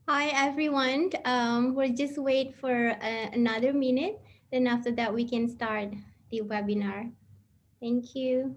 Hi, everyone. We'll just wait for another minute. Then after that, we can start the webinar. Thank you.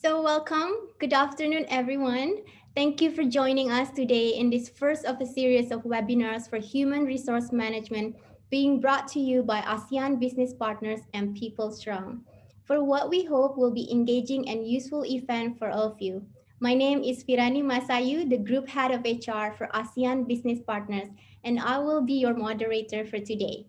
So welcome. Good afternoon, everyone. Thank you for joining us today in this first of a series of webinars for human resource management being brought to you by ASEAN business partners and People Strong for what we hope will be engaging and useful event for all of you. My name is Firani Masayu, the Group Head of HR for ASEAN Business Partners, and I will be your moderator for today.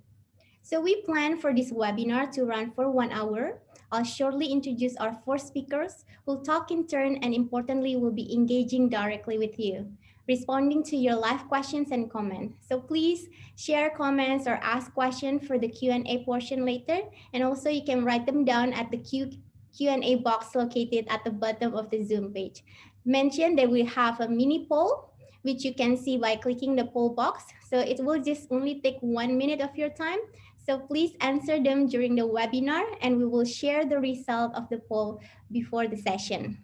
So we plan for this webinar to run for 1 hour. I'll shortly introduce our four speakers who'll talk in turn and importantly will be engaging directly with you, responding to your live questions and comments. So please share comments or ask questions for the Q&A portion later. And also you can write them down at the Q&A box located at the bottom of the Zoom page. Mention that we have a mini poll which you can see by clicking the poll box. So it will just only take 1 minute of your time, so please answer them during the webinar and we will share the result of the poll before the session.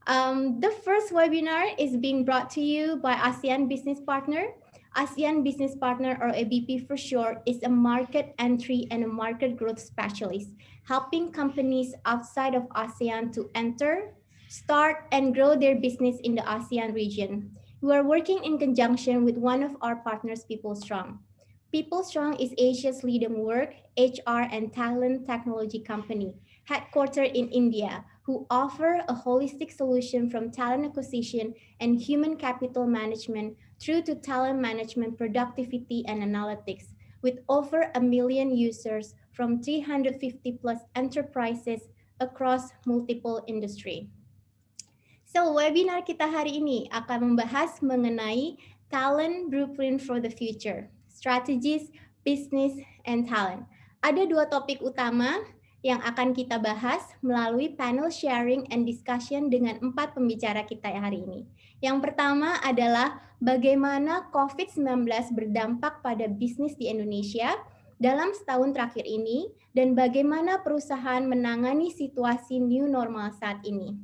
The first webinar is being brought to you by ASEAN Business Partner. ASEAN Business Partner, or ABP for short, is a market entry and a market growth specialist, helping companies outside of ASEAN to enter, start, and grow their business in the ASEAN region. We are working in conjunction with one of our partners, People Strong. People Strong is Asia's leading work, HR, and talent technology company, headquartered in India, who offer a holistic solution from talent acquisition and human capital management through to talent management, productivity, and analytics, with over 1 million users from 350 plus enterprises across multiple industries. So, webinar kita hari ini akan membahas mengenai talent blueprint for the future, strategies, business, and talent. Ada dua topik utama yang akan kita bahas melalui panel sharing and discussion dengan 4 pembicara kita hari ini. Yang pertama adalah bagaimana COVID-19 berdampak pada bisnis di Indonesia dalam setahun terakhir ini dan bagaimana perusahaan menangani situasi new normal saat ini.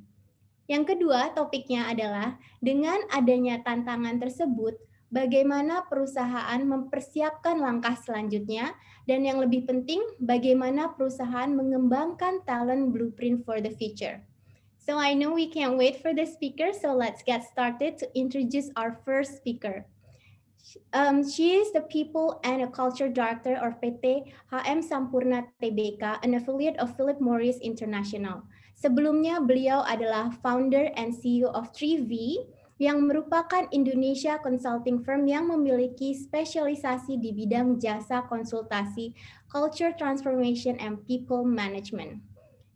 Yang kedua, topiknya adalah dengan adanya tantangan tersebut, bagaimana perusahaan mempersiapkan langkah selanjutnya, dan yang lebih penting, bagaimana perusahaan mengembangkan talent blueprint for the future. So I know we can't wait for the speaker, so let's get started to introduce our first speaker. She is the People and a Culture Director of PT HM Sampurna Tbk, an affiliate of Philip Morris International. Sebelumnya, beliau adalah founder and CEO of 3V, yang merupakan Indonesia consulting firm yang memiliki spesialisasi di bidang jasa konsultasi, culture transformation, and people management.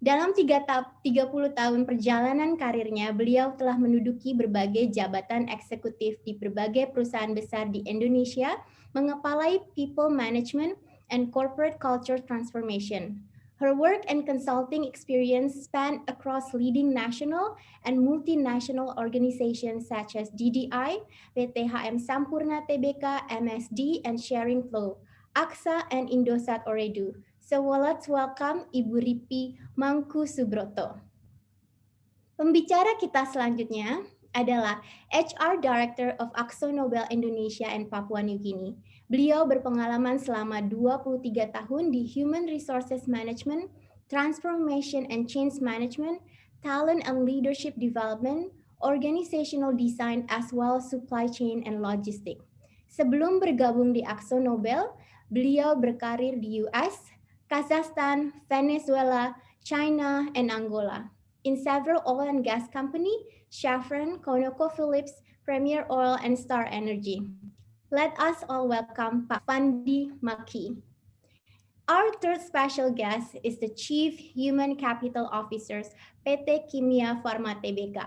Dalam 30 tahun perjalanan karirnya, beliau telah menduduki berbagai jabatan eksekutif di berbagai perusahaan besar di Indonesia, mengepalai people management and corporate culture transformation. Her work and consulting experience span across leading national and multinational organizations such as DDI, PT HM Sampurna Tbk, MSD, and Sharing Flow, AXA, and Indosat Ooredoo. So let's welcome Ibu Ripi Mangku Subroto. Pembicara kita selanjutnya adalah HR Director of AkzoNobel Indonesia and Papua New Guinea. Beliau berpengalaman selama 23 tahun di Human Resources Management, Transformation and Change Management, Talent and Leadership Development, Organizational Design, as well as Supply Chain and Logistics. Sebelum bergabung di AkzoNobel, beliau berkarir di US, Kazakhstan, Venezuela, China, and Angola. In several oil and gas companies, Chevron, ConocoPhillips, Premier Oil, and Star Energy. Let us all welcome Pak Fandi Maki. Our third special guest is the Chief Human Capital Officer PT Kimia Farma Tbk.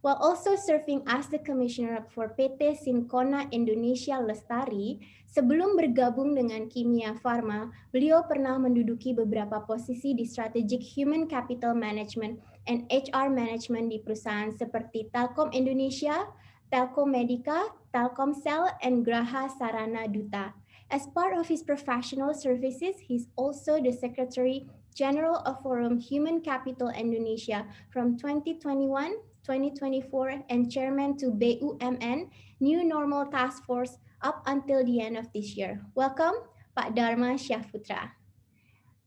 While also serving as the Commissioner for PT Sinkona Indonesia Lestari, sebelum bergabung dengan Kimia Farma, beliau pernah menduduki beberapa posisi di Strategic Human Capital Management and HR Management di perusahaan seperti Telkom Indonesia, Telkom Medica, Telkomsel, and Graha Sarana Duta. As part of his professional services, he's also the Secretary General of Forum Human Capital Indonesia from 2021, 2024, and Chairman to BUMN New Normal Task Force up until the end of this year. Welcome, Pak Dharma Syahputra.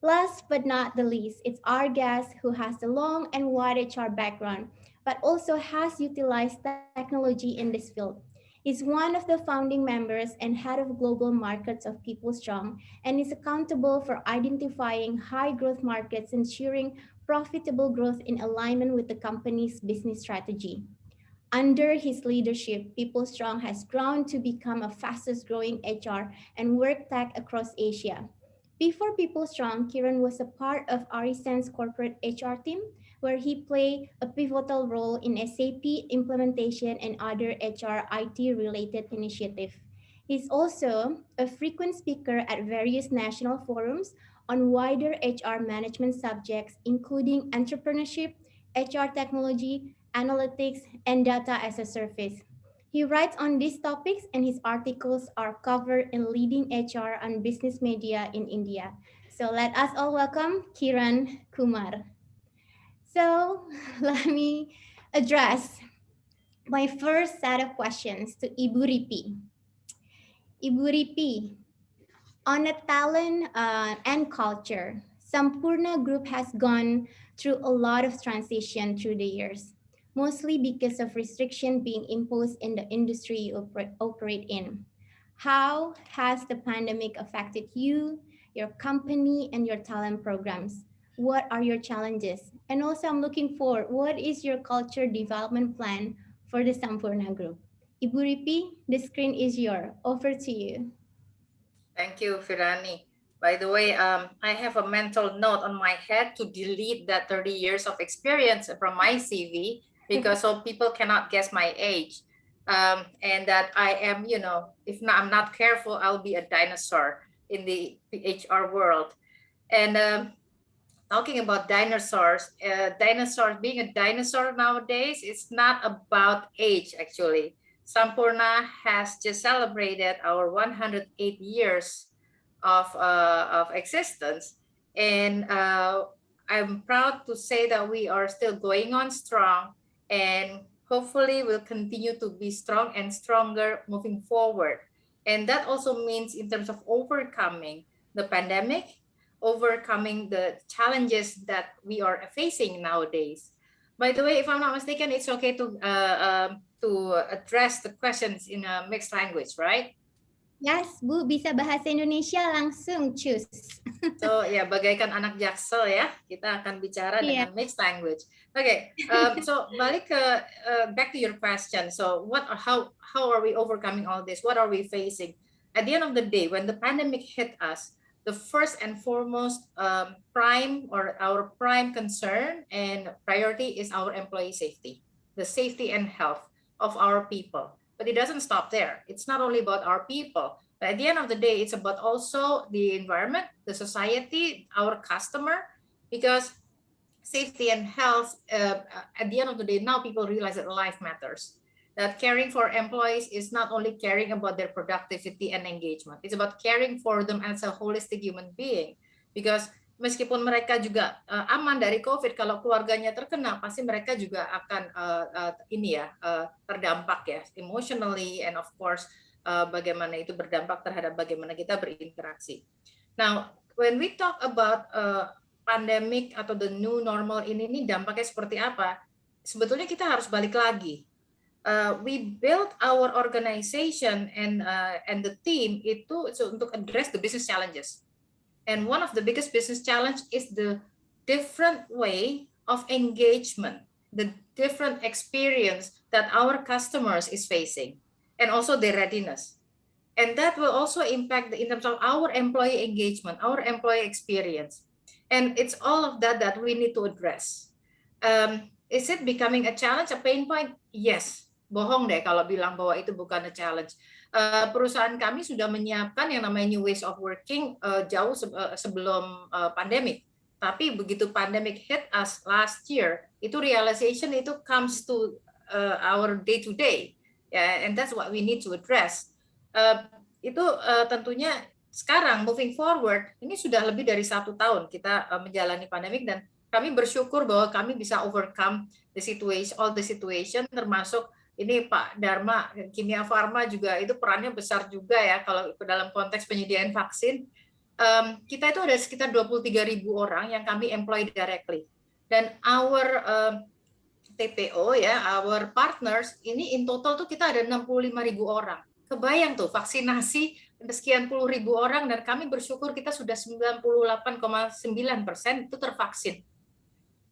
Last but not the least, it's our guest who has a long and wide HR background, but also has utilized technology in this field. He's one of the founding members and head of global markets of People Strong, and is accountable for identifying high growth markets, ensuring profitable growth in alignment with the company's business strategy. Under his leadership, People Strong has grown to become a fastest growing HR and work tech across Asia. Before People Strong, Kiran was a part of Arisen's corporate HR team, where he played a pivotal role in SAP implementation and other HR IT related initiatives. He's also a frequent speaker at various national forums on wider HR management subjects, including entrepreneurship, HR technology, analytics, and data as a service. He writes on these topics, and his articles are covered in leading HR and business media in India. So let us all welcome Kiran Kumar. So let me address my first set of questions to Ibu Ripi. Ibu Ripi, on a talent and culture, Sampurna Group has gone through a lot of transition through the years, mostly because of restriction being imposed in the industry you operate in. How has the pandemic affected you, your company, and your talent programs? What are your challenges? And also, I'm looking for what is your culture development plan for the Sampurna Group? Ibu Ripi, the screen is yours. Over to you. Thank you, Firani. By the way, I have a mental note on my head to delete that 30 years of experience from my CV because so people cannot guess my age. And that I am, if not, I'm not careful, I'll be a dinosaur in the HR world. And talking about dinosaurs, being a dinosaur nowadays, it's not about age actually. Sampurna has just celebrated our 108 years of existence, and I'm proud to say that we are still going on strong, and hopefully will continue to be strong and stronger moving forward. And that also means in terms of overcoming the pandemic, overcoming the challenges that we are facing nowadays. By the way, if I'm not mistaken, it's okay to address the questions in a mixed language, right? Yes, Bu, bisa bahasa Indonesia langsung, cus. So ya, bagaikan anak jaksel ya, kita akan bicara dengan mixed language. Okay, so balik ke back to your question. So how are we overcoming all this? What are we facing? At the end of the day, when the pandemic hit us, the first and foremost our prime concern and priority is our employee safety, the safety and health of our people. But it doesn't stop there. It's not only about our people. But at the end of the day, it's about also the environment, the society, our customer, because safety and health, at the end of the day, now people realize that life matters. That caring for employees is not only caring about their productivity and engagement. It's about caring for them as a holistic human being. Because meskipun mereka juga aman dari COVID, kalau keluarganya terkena, pasti mereka juga akan terdampak ya, emotionally, and of course, bagaimana itu berdampak terhadap bagaimana kita berinteraksi. Now, when we talk about pandemic atau the new normal ini dampaknya seperti apa? Sebetulnya kita harus balik lagi. We built our organization and the team itu untuk address the business challenges. And one of the biggest business challenge is the different way of engagement, the different experience that our customers is facing, and also their readiness. And that will also impact in terms of our employee engagement, our employee experience. And it's all of that that we need to address. Is it becoming a challenge, a pain point? Yes. Bohong deh kalau bilang bahwa itu bukan a challenge. Perusahaan kami sudah menyiapkan yang namanya new ways of working jauh sebelum pandemic. Tapi begitu pandemic hit us last year, itu realization itu comes to our day to day, yeah, and that's what we need to address. Itu tentunya sekarang moving forward ini sudah lebih dari 1 tahun kita menjalani pandemik, dan kami bersyukur bahwa kami bisa overcome the situation, all the situation, termasuk ini Pak Dharma, Kimia Farma juga itu perannya besar juga ya kalau dalam konteks penyediaan vaksin. Kita itu ada sekitar 23.000 orang yang kami employ directly, dan our TPO ya, our partners ini in total tuh kita ada 65.000 orang. Kebayang tuh vaksinasi sekian puluh ribu orang, dan kami bersyukur kita sudah 98,9% itu tervaksin.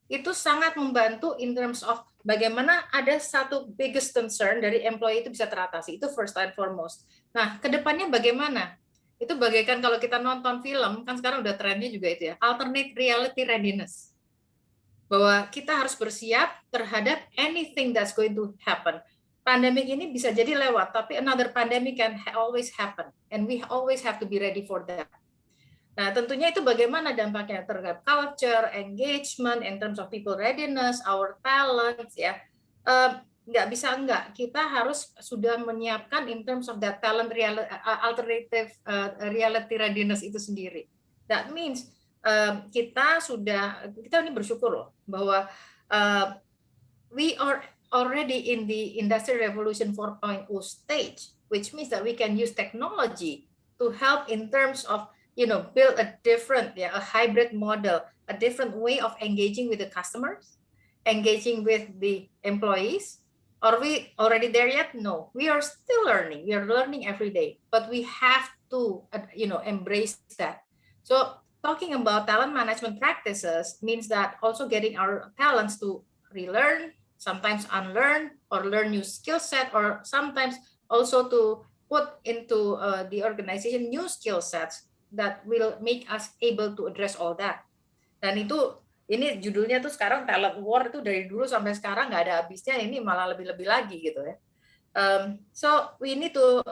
Itu sangat membantu in terms of bagaimana ada satu biggest concern dari employee itu bisa teratasi. Itu first and foremost. Nah, kedepannya bagaimana? Itu bagaikan kalau kita nonton film, kan sekarang udah trennya juga itu ya, alternate reality readiness. Bahwa kita harus bersiap terhadap anything that's going to happen. Pandemic ini bisa jadi lewat, tapi another pandemic can always happen, and we always have to be ready for that. Nah, tentunya itu bagaimana dampaknya terhadap culture, engagement, in terms of people readiness, our talents, ya. Nggak bisa enggak, kita harus sudah menyiapkan in terms of that talent alternative reality readiness itu sendiri. That means kita ini bersyukur loh bahwa we are already in the Industrial Revolution 4.0 stage, which means that we can use technology to help in terms of build a different, a hybrid model, a different way of engaging with the customers, engaging with the employees. Are we already there yet? No, we are still learning. We are learning every day, but we have to, embrace that. So talking about talent management practices means that also getting our talents to relearn, sometimes unlearn, or learn new skill set, or sometimes also to put into the organization new skill sets that will make us able to address all that. Dan ini judulnya tuh sekarang talent war, itu dari dulu sampai sekarang nggak ada habisnya, ini malah lebih-lebih lagi gitu ya. So we need to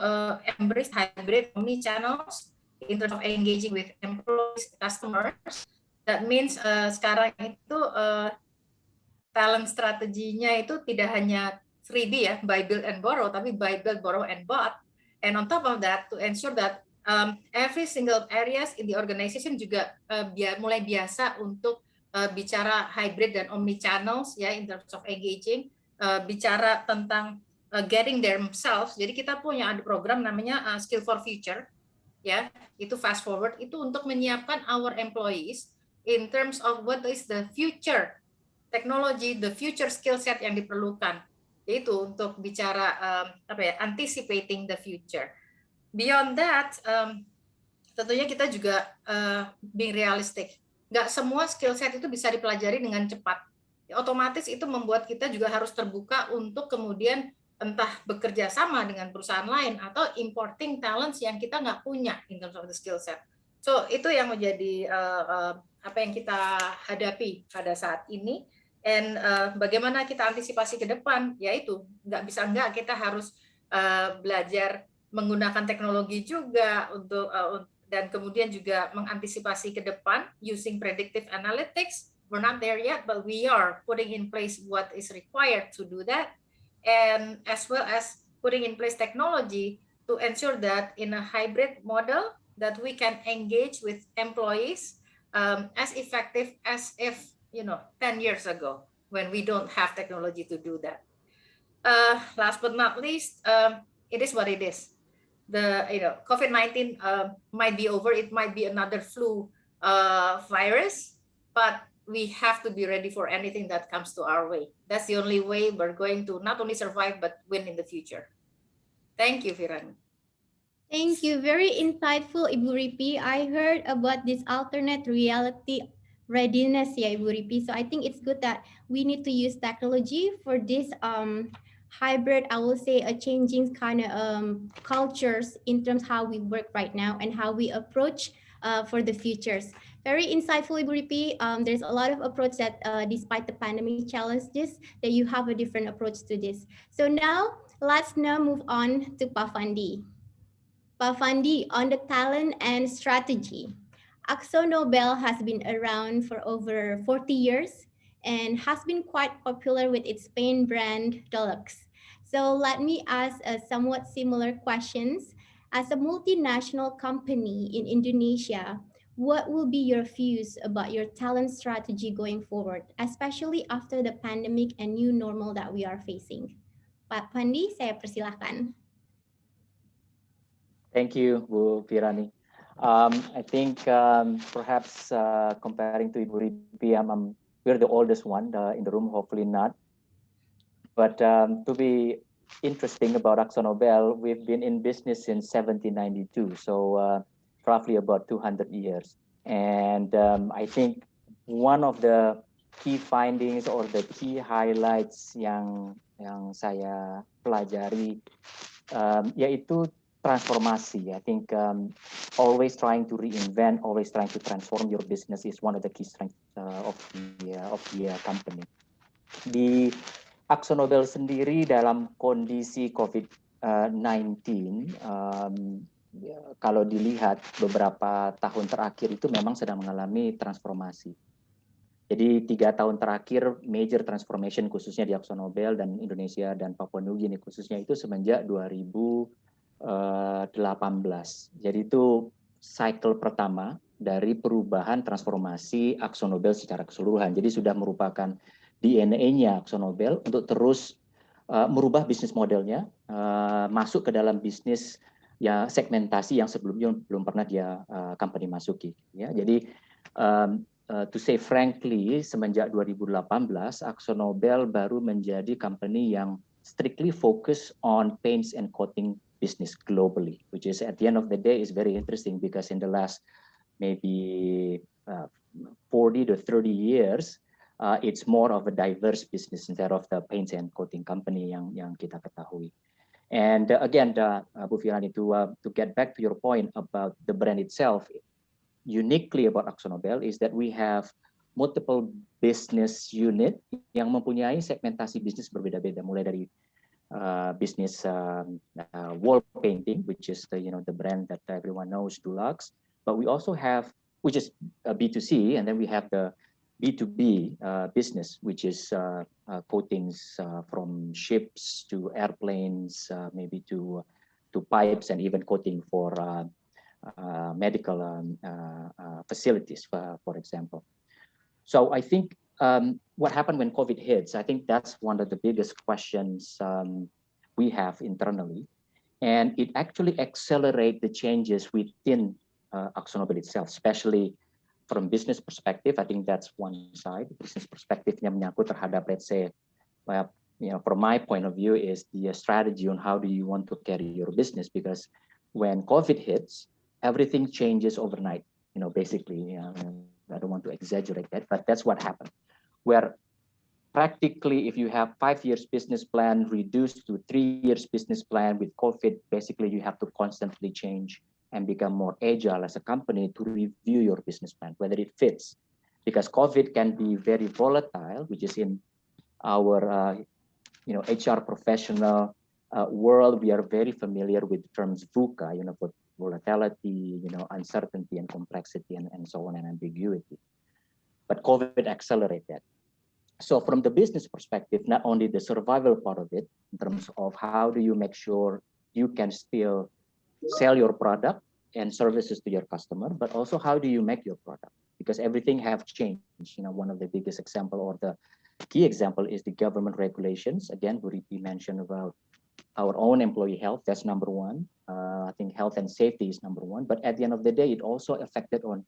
embrace hybrid omni channels in terms of engaging with employees, customers. That means sekarang itu talent strateginya itu tidak hanya 3B ya, buy, build, and borrow, tapi buy, build, borrow, and bought. And on top of that, to ensure that every single areas in the organization juga mulai biasa untuk bicara hybrid dan omni channels ya, in terms of engaging, bicara tentang getting themselves. Jadi kita punya ada program namanya Skill for Future ya, itu fast forward, itu untuk menyiapkan our employees in terms of what is the future technology, the future skill set yang diperlukan, yaitu untuk bicara anticipating the future. Beyond that, tentunya kita juga being realistic. Nggak semua skill set itu bisa dipelajari dengan cepat. Otomatis itu membuat kita juga harus terbuka untuk kemudian entah bekerja sama dengan perusahaan lain atau importing talents yang kita nggak punya in terms of the skill set. So itu yang menjadi apa yang kita hadapi pada saat ini. And bagaimana kita antisipasi ke depan, yaitu nggak bisa nggak kita harus belajar menggunakan teknologi juga untuk dan kemudian juga mengantisipasi ke depan using predictive analytics. We're not there yet, but we are putting in place what is required to do that, and as well as putting in place technology to ensure that in a hybrid model that we can engage with employees as effective as if 10 years ago when we don't have technology to do that. Last but not least, it is what it is. The COVID-19 might be over. It might be another flu virus, but we have to be ready for anything that comes to our way. That's the only way we're going to not only survive but win in the future. Thank you, Firan. Thank you. Very insightful, Ibu Ripi. I heard about this alternate reality readiness, yeah, Ibu Ripi. So I think it's good that we need to use technology for this hybrid, I will say a changing kind of cultures in terms how we work right now and how we approach for the futures. Very insightful, Ibu Ripi. There's a lot of approach that despite the pandemic challenges, that you have a different approach to this. So now let's now move on to Pafandi. Pafandi on the talent and strategy. Akzo Nobel has been around for over 40 years and has been quite popular with its paint brand Deluxe. So let me ask a somewhat similar questions. As a multinational company in Indonesia, what will be your views about your talent strategy going forward, especially after the pandemic and new normal that we are facing? Pak Pandi, saya persilahkan. Thank you, Bu Virani. I think perhaps comparing to Ibu Ripi, we're the oldest one in the room, hopefully not. But to be interesting about Akzo Nobel, we've been in business since 1792, so roughly about 200 years. And I think one of the key findings or the key highlights yang saya pelajari yaitu transformasi. I think always trying to reinvent, always trying to transform your business is one of the key strengths of the company. Di Akzo Nobel sendiri dalam kondisi COVID-19, kalau dilihat beberapa tahun terakhir itu memang sedang mengalami transformasi. Jadi 3 tahun terakhir major transformation khususnya di Akzo Nobel dan Indonesia dan Papua New Guinea khususnya itu semenjak 2018. Jadi itu cycle pertama dari perubahan transformasi Akzo Nobel secara keseluruhan. Jadi sudah merupakan DNA-nya Akzo Nobel untuk terus merubah bisnis modelnya, masuk ke dalam bisnis ya segmentasi yang sebelumnya belum pernah dia company masuki. Ya, jadi to say frankly, semenjak 2018, Akzo Nobel baru menjadi company yang strictly focus on paints and coating business globally, which is at the end of the day is very interesting because in the last maybe 40 to 30 years, it's more of a diverse business instead of the paints and coating company yang kita ketahui. And again, Bu Firani, to get back to your point about the brand itself, uniquely about Akzo Nobel is that we have multiple business unit yang mempunyai segmentasi bisnis berbeda-beda, mulai dari business wall painting, which is the brand that everyone knows, Dulux, but we also have, which is B2C, and then we have the B2B business, which is coatings from ships to airplanes, maybe to pipes, and even coating for medical facilities, for example. So I think what happened when COVID hits, I think that's one of the biggest questions we have internally. And it actually accelerates the changes within Akzo Nobel itself, especially from business perspective. I think that's one side. Business perspective-nya menyangkut terhadap, let's say, from my point of view, is the strategy on how do you want to carry your business, because when COVID hits, everything changes overnight. Basically, I don't want to exaggerate that, but that's what happened. Where practically, if you have 5 years business plan reduced to 3 years business plan with COVID, basically you have to constantly change and become more agile as a company to review your business plan, whether it fits. Because COVID can be very volatile, which is in our HR professional world, we are very familiar with terms VUCA, for volatility, uncertainty and complexity and so on, and ambiguity. But COVID accelerated that. So from the business perspective, not only the survival part of it, in terms of how do you make sure you can still sell your product and services to your customer, but also how do you make your product? Because everything have changed. One of the biggest example or the key example is the government regulations. Again, Buriti mentioned about our own employee health. That's number one. I think health and safety is number one. But at the end of the day, it also affected on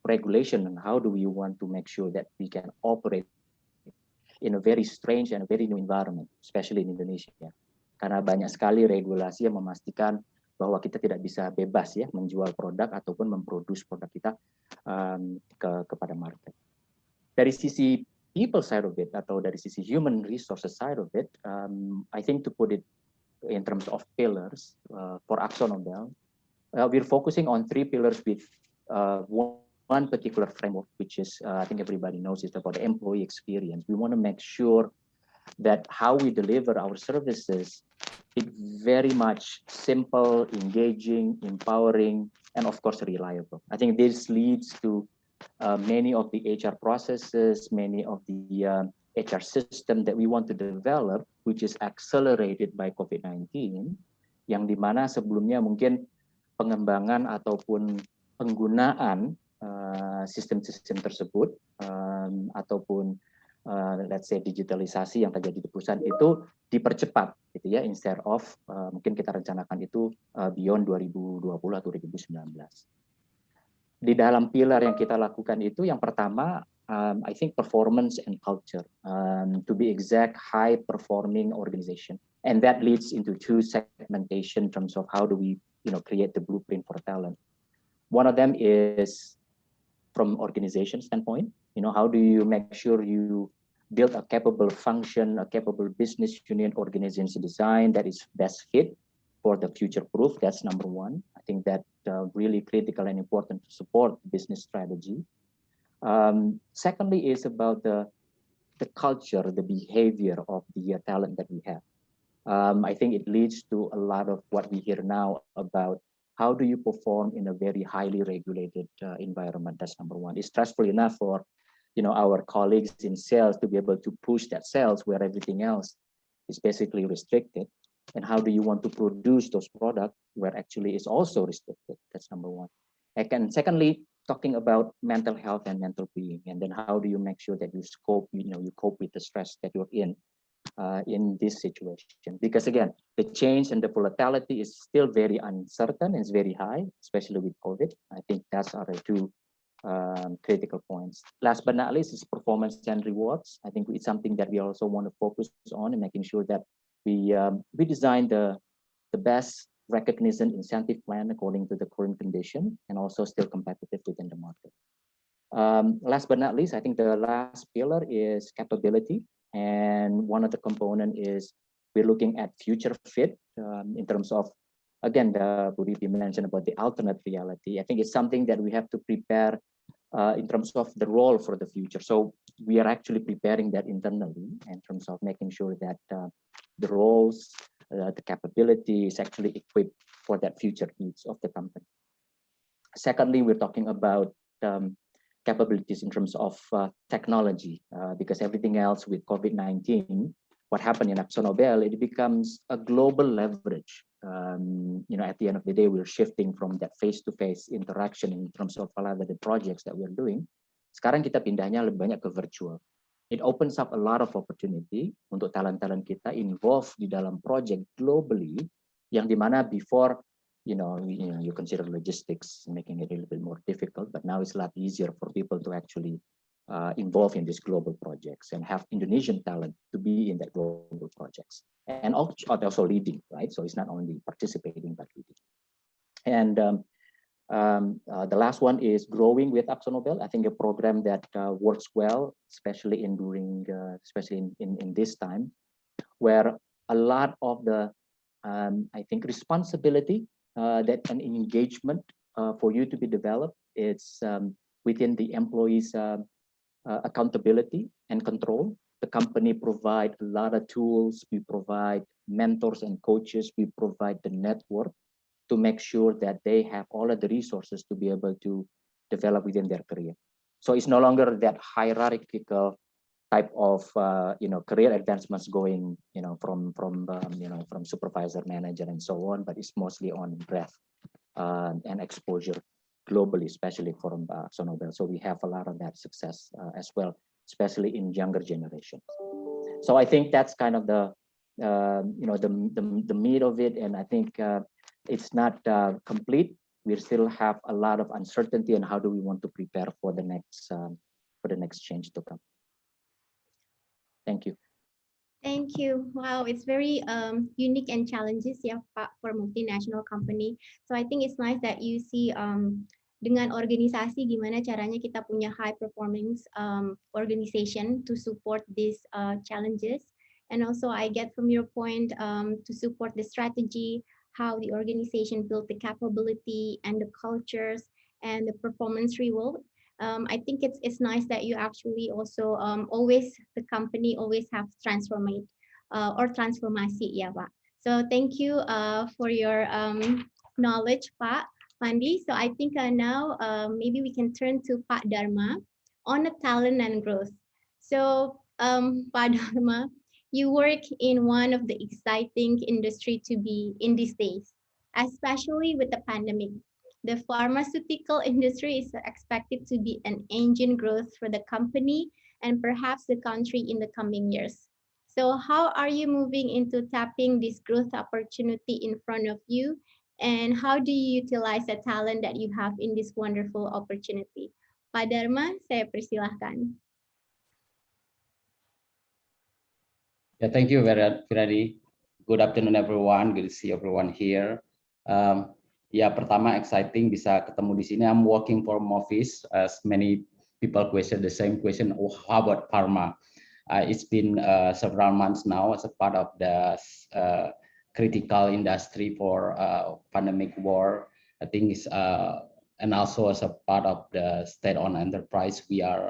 regulation and how do we want to make sure that we can operate in a very strange and a very new environment, especially in Indonesia. Karena banyak sekali regulasi yang memastikan bahwa kita tidak bisa bebas ya menjual produk ataupun memproduksi produk kita kepada market. Dari sisi people side of it atau dari sisi human resources side of it, I think to put it in terms of pillars for AkzoNobel, we're focusing on three pillars with one particular framework, which is I think everybody knows is about the employee experience. We want to make sure that how we deliver our services is very much simple, engaging, empowering, and of course reliable. I think this leads to many of the HR processes, many of the HR system that we want to develop, which is accelerated by COVID-19, yang dimana sebelumnya mungkin pengembangan ataupun penggunaan sistem-sistem tersebut ataupun let's say digitalisasi yang terjadi di perusahaan itu dipercepat gitu ya, instead of mungkin kita rencanakan itu beyond 2020 atau 2019. Di dalam pilar yang kita lakukan itu yang pertama I think performance and culture, to be exact, high performing organization, and that leads into two segmentation in terms of how do we create the blueprint for talent. One of them is from organization standpoint, how do you make sure you build a capable function, a capable business unit organization design that is best fit for the future proof. That's number one. I think that really critical and important to support business strategy. Secondly is about the culture, the behavior of the talent that we have. I think it leads to a lot of what we hear now about how do you perform in a very highly regulated environment. That's number one. It's stressful enough for our colleagues in sales to be able to push that sales where everything else is basically restricted. And how do you want to produce those products where actually it's also restricted? That's number one. And secondly, talking about mental health and mental being, and then how do you make sure that you cope with the stress that you're in this situation? Because again, the change and the volatility is still very uncertain and it's very high, especially with COVID. I think that's our two critical points. Last but not least is performance and rewards. I think it's something that we also want to focus on and making sure that we design the best recognition incentive plan according to the current condition and also still competitive within the market. Last but not least, I think the last pillar is capability. And one of the component is we're looking at future fit in terms of, again, the Budi mentioned about the alternate reality. I think it's something that we have to prepare in terms of the role for the future. So we are actually preparing that internally in terms of making sure that the roles, the capability is actually equipped for that future needs of the company. Secondly, we're talking about capabilities in terms of technology, because everything else with COVID-19, what happened in AkzoNobel, it becomes a global leverage. At the end of the day, we're shifting from that face-to-face interaction in terms of a lot of the projects that we're doing. Sekarang kita pindahnya lebih banyak ke virtual. It opens up a lot of opportunity untuk talent-talent kita involved di dalam project globally, yang dimana before you consider logistics making it a little bit more difficult, but now it's a lot easier for people to actually involve in these global projects and have Indonesian talent to be in that global projects and also leading, right? So it's not only participating but leading. And the last one is growing with AkzoNobel. I think a program that works well, especially especially in this time, where a lot of the I think responsibility that an engagement for you to be developed, it's within the employees' accountability and control. The company provide a lot of tools. We provide mentors and coaches. We provide the network to make sure that they have all of the resources to be able to develop within their career. So it's no longer that hierarchical type of career advancements going from supervisor, manager, and so on, but it's mostly on breadth and exposure globally, especially for AkzoNobel. So we have a lot of that success as well, especially in younger generations. So I think that's kind of the meat of it, and I think it's not complete. We still have a lot of uncertainty, and how do we want to prepare for the next change to come. Thank you. Thank you. Wow, it's very unique and challenges, yeah, for multinational company. So I think it's nice that you see dengan organisasi gimana caranya kita punya high performance organization to support these challenges. And also I get from your point to support the strategy, how the organization built the capability and the cultures and the performance reward. I think it's nice that you actually also always the company always have transformate or transformasi, yeah, Pak. So thank you for your knowledge, Pak Pandi. So I think now maybe we can turn to Pak Dharma on the talent and growth. So Pak Dharma, you work in one of the exciting industry to be in these days, especially with the pandemic. The pharmaceutical industry is expected to be an engine growth for the company and perhaps the country in the coming years. So how are you moving into tapping this growth opportunity in front of you? And how do you utilize the talent that you have in this wonderful opportunity? Pak Dharma, saya persilahkan. Yeah, thank you, Viradi. Good afternoon, everyone. Good to see everyone here. Pertama exciting bisa ketemu di sini. I'm working for Moffice. As many people question the same question. Oh, how about pharma? It's been several months now as a part of the critical industry for pandemic war. I think it's and also as a part of the state-owned enterprise, we are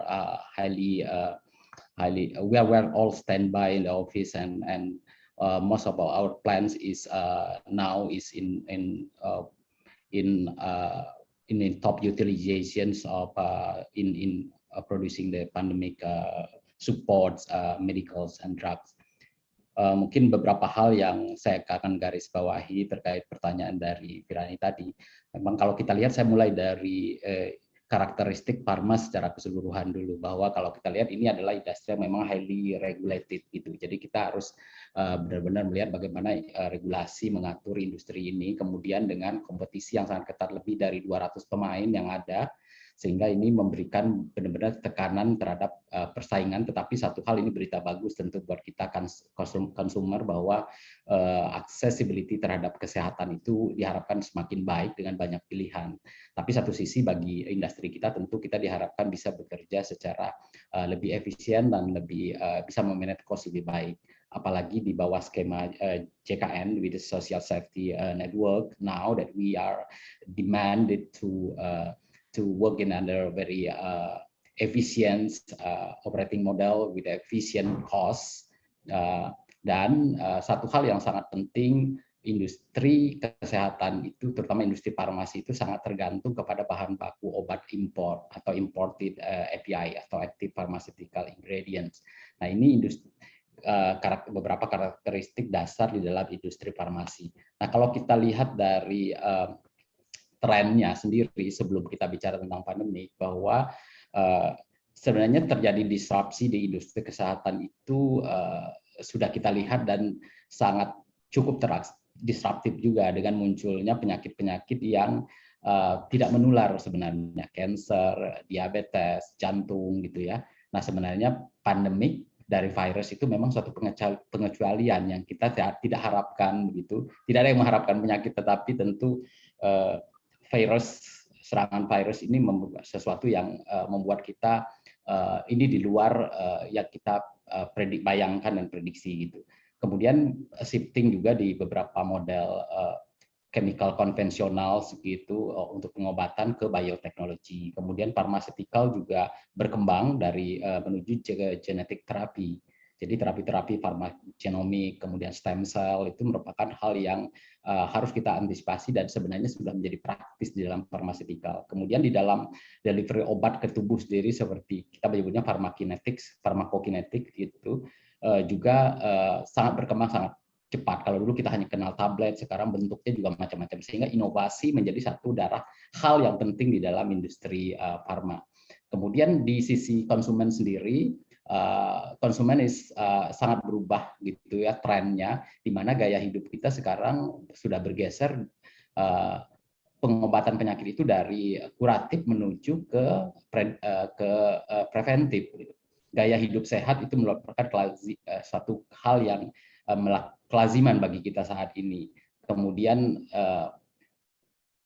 we are all standby in the office, and most of our plans is now is in top utilizations of in producing the pandemic supports, medicals and drugs. Mungkin beberapa hal yang saya akan garis bawahi terkait pertanyaan dari Virani tadi. Memang kalau kita lihat, saya mulai dari karakteristik pharma secara keseluruhan dulu, bahwa kalau kita lihat ini adalah industri yang memang highly regulated gitu. Jadi kita harus benar-benar melihat bagaimana regulasi mengatur industri ini, kemudian dengan kompetisi yang sangat ketat, lebih dari 200 pemain yang ada, sehingga ini memberikan benar-benar tekanan terhadap persaingan. Tetapi satu hal, ini berita bagus tentu buat kita consumer, bahwa accessibility terhadap kesehatan itu diharapkan semakin baik dengan banyak pilihan. Tapi satu sisi bagi industri kita, tentu kita diharapkan bisa bekerja secara lebih efisien dan lebih bisa memanage cost lebih baik. Apalagi di bawah skema JKN with the Social Safety Network, now that we are demanded to work in under very efficient operating model with efficient cost. Dan satu hal yang sangat penting, industri kesehatan itu, terutama industri farmasi itu sangat tergantung kepada bahan baku obat impor atau imported API atau active pharmaceutical ingredients. Nah, ini beberapa karakteristik dasar di dalam industri farmasi. Nah, kalau kita lihat dari trennya sendiri sebelum kita bicara tentang pandemi, bahwa sebenarnya terjadi disrupsi di industri kesehatan itu sudah kita lihat, dan sangat cukup disruptif juga dengan munculnya penyakit-penyakit yang tidak menular sebenarnya, kanker, diabetes, jantung gitu ya. Nah, sebenarnya pandemik dari virus itu memang suatu pengecualian yang kita tidak harapkan begitu. Tidak ada yang mengharapkan penyakit, tetapi tentu serangan virus ini membuat sesuatu yang membuat kita ini di luar yang kita bayangkan dan prediksi gitu. Kemudian shifting juga di beberapa model chemical konvensional segitu untuk pengobatan ke bioteknologi. Kemudian pharmaceutical juga berkembang dari menuju genetik terapi. Jadi terapi-terapi farmakogenomik, kemudian stem cell itu merupakan hal yang harus kita antisipasi dan sebenarnya sudah menjadi praktis di dalam farmaceutical. Kemudian di dalam delivery obat ke tubuh sendiri, seperti kita menyebutnya pharmacokinetic itu juga sangat berkembang sangat cepat. Kalau dulu kita hanya kenal tablet, sekarang bentuknya juga macam-macam, sehingga inovasi menjadi satu hal yang penting di dalam industri farma. Kemudian di sisi konsumen sendiri, konsumen sangat berubah gitu ya trennya, di mana gaya hidup kita sekarang sudah bergeser pengobatan penyakit itu dari kuratif menuju ke preventif. Gaya hidup sehat itu merupakan satu hal yang kelaziman bagi kita saat ini. Kemudian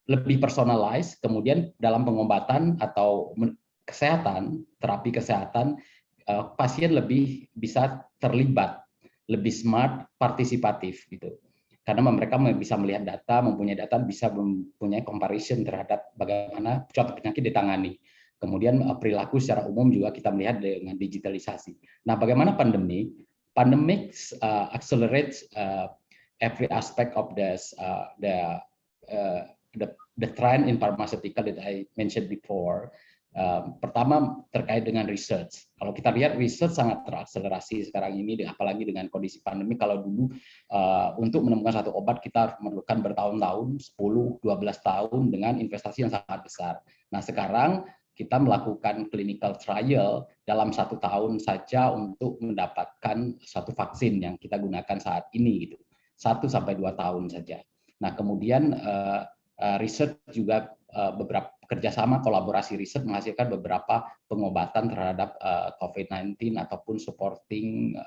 lebih personalized, kemudian dalam pengobatan atau kesehatan, terapi kesehatan, pasien lebih bisa terlibat, lebih smart, partisipatif gitu. Karena mereka bisa melihat data, mempunyai data, bisa mempunyai comparison terhadap bagaimana suatu penyakit ditangani. Kemudian perilaku secara umum juga kita melihat dengan digitalisasi. Nah, bagaimana pandemi? Pandemic accelerates every aspect of the trend in pharmaceutical that I mentioned before. Pertama terkait dengan research. Kalau kita lihat research sangat terakselerasi sekarang ini, apalagi dengan kondisi pandemi. Kalau dulu untuk menemukan satu obat kita memerlukan bertahun-tahun, 10-12 tahun dengan investasi yang sangat besar. Nah sekarang kita melakukan clinical trial dalam 1 tahun saja untuk mendapatkan satu vaksin yang kita gunakan saat ini gitu. 1-2 tahun saja. Nah kemudian riset juga beberapa kerjasama kolaborasi riset menghasilkan beberapa pengobatan terhadap COVID-19 ataupun supporting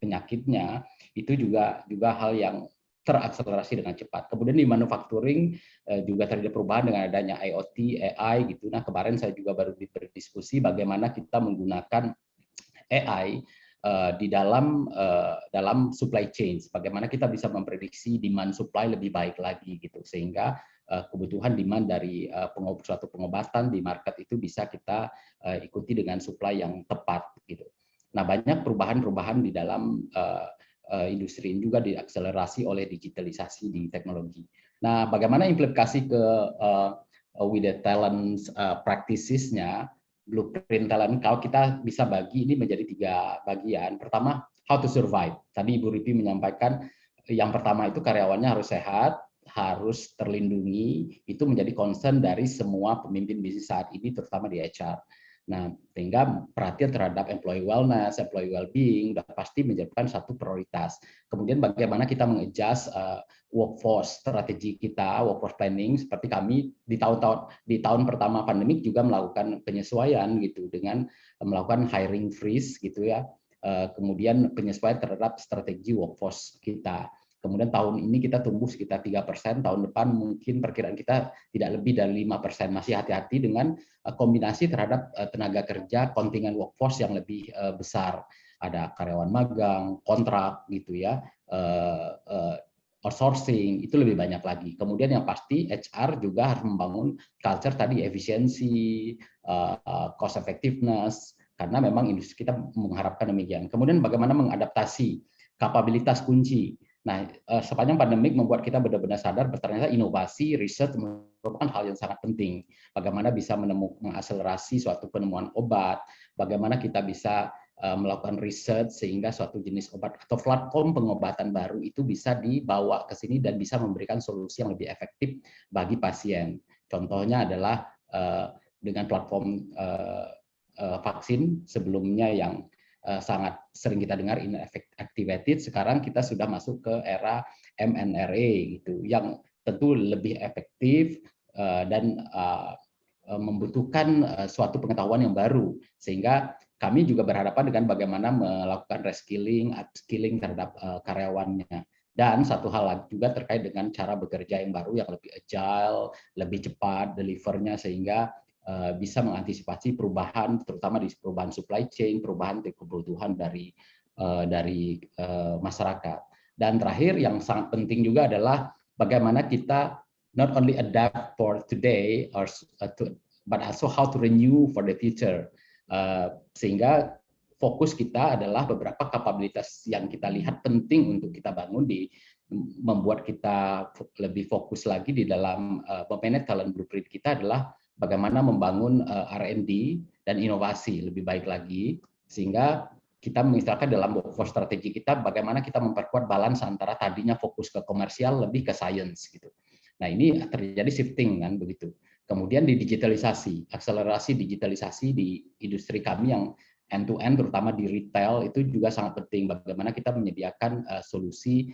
penyakitnya, itu juga hal yang terakselerasi dengan cepat. Kemudian di manufacturing juga terjadi perubahan dengan adanya IoT, AI gitu. Nah kemarin saya juga baru berdiskusi bagaimana kita menggunakan AI di dalam supply chain, bagaimana kita bisa memprediksi demand supply lebih baik lagi gitu, sehingga kebutuhan demand dari suatu pengobatan di market itu bisa kita ikuti dengan supply yang tepat gitu. Nah banyak perubahan-perubahan di dalam industri ini juga diakselerasi oleh digitalisasi di teknologi. Nah bagaimana implikasi ke with the talent practices-nya, blueprint talent, kalau kita bisa bagi ini menjadi 3 bagian. Pertama, how to survive. Tadi Ibu Ripi menyampaikan yang pertama itu karyawannya harus sehat, harus terlindungi, itu menjadi concern dari semua pemimpin bisnis saat ini, terutama di HR. Nah, sehingga perhatian terhadap employee wellness, employee well-being sudah pasti menjadikan satu prioritas. Kemudian bagaimana kita mengadjust workforce strategi kita, workforce planning, seperti kami di tahun pertama pandemik juga melakukan penyesuaian gitu dengan melakukan hiring freeze gitu ya. Kemudian penyesuaian terhadap strategi workforce kita. Kemudian tahun ini kita tumbuh sekitar 3%, tahun depan mungkin perkiraan kita tidak lebih dari 5%. Masih hati-hati dengan kombinasi terhadap tenaga kerja kontingen workforce yang lebih besar. Ada karyawan magang, kontrak gitu ya, outsourcing, itu lebih banyak lagi. Kemudian yang pasti HR juga harus membangun culture tadi, efisiensi, cost effectiveness, karena memang industri kita mengharapkan demikian. Kemudian bagaimana mengadaptasi kapabilitas kunci. Nah, sepanjang pandemik membuat kita benar-benar sadar ternyata inovasi, riset merupakan hal yang sangat penting. Bagaimana bisa mengakselerasi suatu penemuan obat, bagaimana kita bisa melakukan riset sehingga suatu jenis obat atau platform pengobatan baru itu bisa dibawa ke sini dan bisa memberikan solusi yang lebih efektif bagi pasien. Contohnya adalah dengan platform vaksin sebelumnya yang sangat sering kita dengar inactivated, sekarang kita sudah masuk ke era mRNA gitu, yang tentu lebih efektif dan membutuhkan suatu pengetahuan yang baru, sehingga kami juga berhadapan dengan bagaimana melakukan reskilling, upskilling terhadap karyawannya. Dan satu hal lagi juga terkait dengan cara bekerja yang baru, yang lebih agile, lebih cepat delivernya, sehingga bisa mengantisipasi perubahan, terutama di perubahan supply chain, perubahan kebutuhan dari masyarakat. Dan terakhir yang sangat penting juga adalah bagaimana kita not only adapt for today, but also how to renew for the future. Sehingga fokus kita adalah beberapa kapabilitas yang kita lihat penting untuk kita bangun membuat kita lebih fokus lagi di dalam memanage talent blueprint kita adalah bagaimana membangun R&D dan inovasi lebih baik lagi, sehingga kita mengistilahkan dalam workforce strategi kita bagaimana kita memperkuat balance antara tadinya fokus ke komersial lebih ke science gitu. Nah ini terjadi shifting kan begitu. Kemudian di digitalisasi, akselerasi digitalisasi di industri kami yang end-to-end, terutama di retail, itu juga sangat penting. Bagaimana kita menyediakan solusi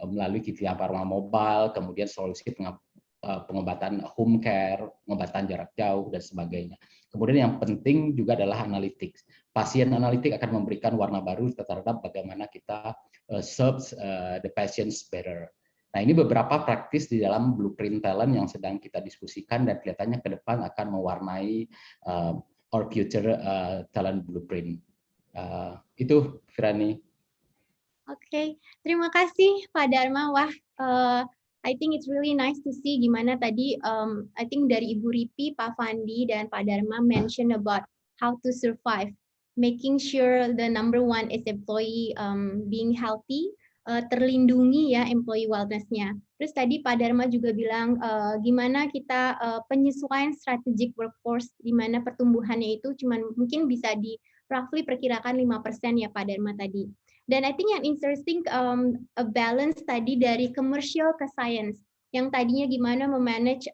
melalui via Pharma Mobile, kemudian solusi pengobatan home care, pengobatan jarak jauh, dan sebagainya. Kemudian yang penting juga adalah analytics. Pasien analitik akan memberikan warna baru terhadap bagaimana kita serve the patients better. Nah Nah, ini beberapa praktis di dalam blueprint talent yang sedang kita diskusikan dan kelihatannya ke depan akan mewarnai our future talent blueprint. Itu Firani. Oke, terima kasih Pak Dharma. Wah, I think it's really nice to see gimana tadi, I think dari Ibu Ripi, Pak Fandi, dan Pak Dharma mention about how to survive, making sure the number one is employee being healthy, terlindungi ya employee wellness-nya. Terus tadi Pak Dharma juga bilang gimana kita penyesuaian strategic workforce, di mana pertumbuhannya itu cuman mungkin bisa di roughly perkirakan 5% ya Pak Dharma tadi. Dan I think yang interesting a balance tadi dari commercial ke science, yang tadinya gimana memanage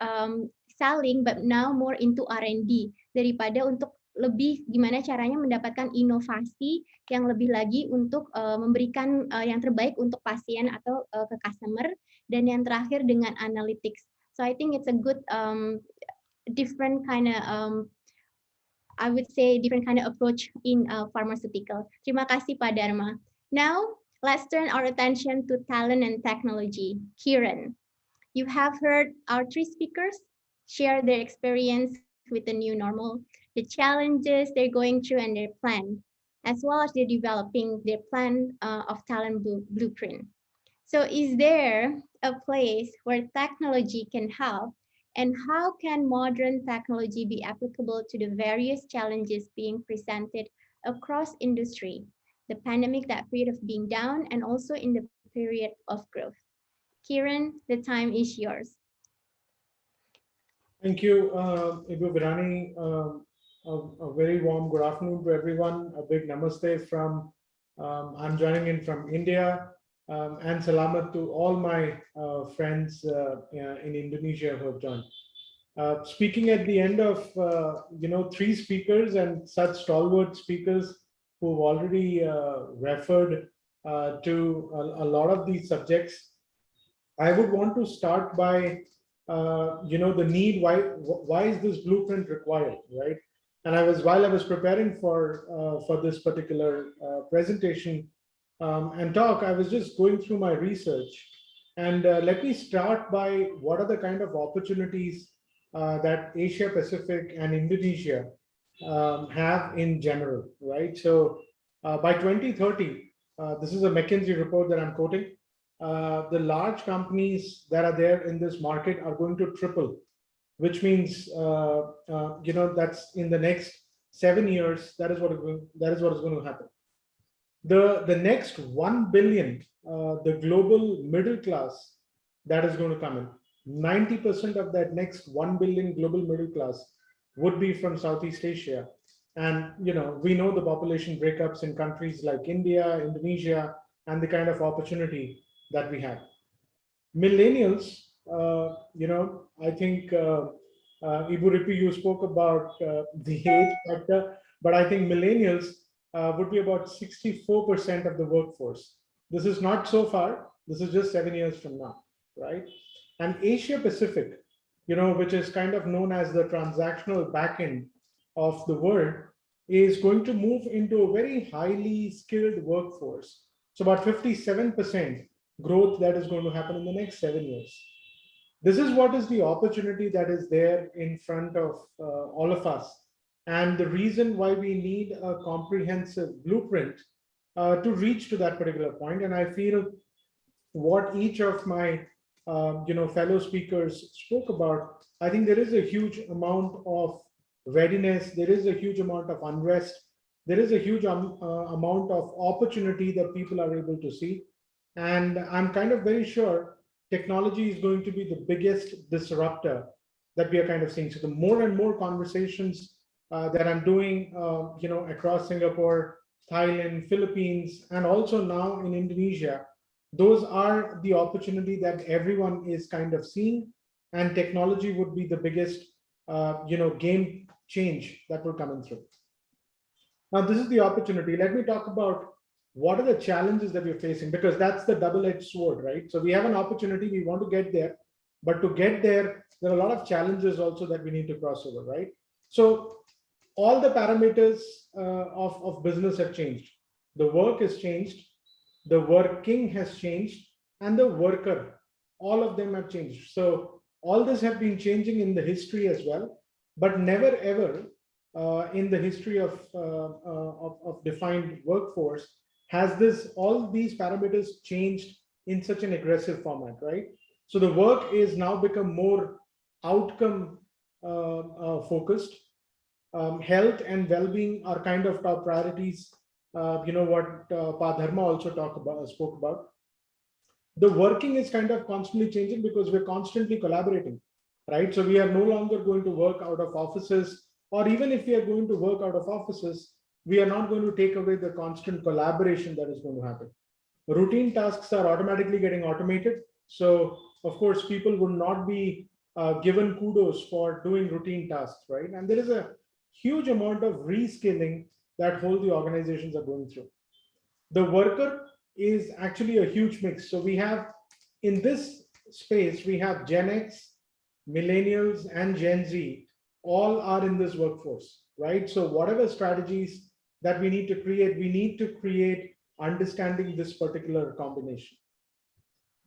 selling but now more into R&D, daripada untuk lebih gimana caranya mendapatkan inovasi yang lebih lagi untuk memberikan yang terbaik untuk pasien atau ke customer, dan yang terakhir dengan analytics. So I think it's a good different kind of I would say different kind of approach in pharmaceutical. Terima kasih Pak Dharma. Now, let's turn our attention to talent and technology. Kiran, you have heard our three speakers share their experience with the new normal, the challenges they're going through and their plan, as well as they're developing their plan of talent blueprint. So is there a place where technology can help, and how can modern technology be applicable to the various challenges being presented across industry, the pandemic, that period of being down, and also in the period of growth? Kiran, the time is yours. Thank you, Ibu Virani. A very warm good afternoon to everyone. A big namaste from, I'm joining in from India, and salamat to all my friends in Indonesia who have joined. Speaking at the end of, three speakers and such stalwart speakers who've already referred to a lot of these subjects, I would want to start by, the need, why is this blueprint required, right? And while I was preparing for this particular presentation and talk, I was just going through my research. And let me start by what are the kind of opportunities that Asia Pacific and Indonesia have in general, right? So by 2030, this is a McKinsey report that I'm quoting, the large companies that are there in this market are going to triple, which means, that's in the next 7 years, that is what is going to happen. The next 1 billion, the global middle class that is going to come in, 90% of that next 1 billion global middle class would be from Southeast Asia. And, we know the population breakups in countries like India, Indonesia, and the kind of opportunity that we have. Millennials, I think Ibu Ripi, you spoke about the age factor, but I think millennials would be about 64% of the workforce. This is not so far. This is just 7 years from now, right? And Asia Pacific, which is kind of known as the transactional backend of the world, is going to move into a very highly skilled workforce. So about 57% growth that is going to happen in the next 7 years. This is what is the opportunity that is there in front of all of us, and the reason why we need a comprehensive blueprint to reach to that particular point. And I feel what each of my fellow speakers spoke about, I think there is a huge amount of readiness, there is a huge amount of unrest, there is a huge amount of opportunity that people are able to see. And I'm kind of very sure technology is going to be the biggest disruptor that we are kind of seeing. So the more and more conversations that I'm doing, across Singapore, Thailand, Philippines, and also now in Indonesia, those are the opportunity that everyone is kind of seeing, and technology would be the biggest, game change that will come in through. Now, this is the opportunity. Let me talk about what are the challenges that we're facing, because that's the double-edged sword, right? So we have an opportunity, we want to get there, but to get there, there are a lot of challenges also that we need to cross over, right? So all the parameters of business have changed. The work has changed, the working has changed, and the worker all of them have changed. So all this have been changing in the history as well, but never ever in the history of defined workforce has this all these parameters changed in such an aggressive format, right? So the work is now become more outcome focused. Health and well-being are kind of top priorities. What Padharma also spoke about. The working is kind of constantly changing because we're constantly collaborating, right? So we are no longer going to work out of offices, or even if we are going to work out of offices, we are not going to take away the constant collaboration that is going to happen. Routine tasks are automatically getting automated. So, of course, people will not be given kudos for doing routine tasks, right? And there is a huge amount of reskilling that whole the organizations are going through. The worker is actually a huge mix. So we have in this space, we have Gen X, millennials, and Gen Z all are in this workforce, right? So whatever strategies that we need to create understanding this particular combination.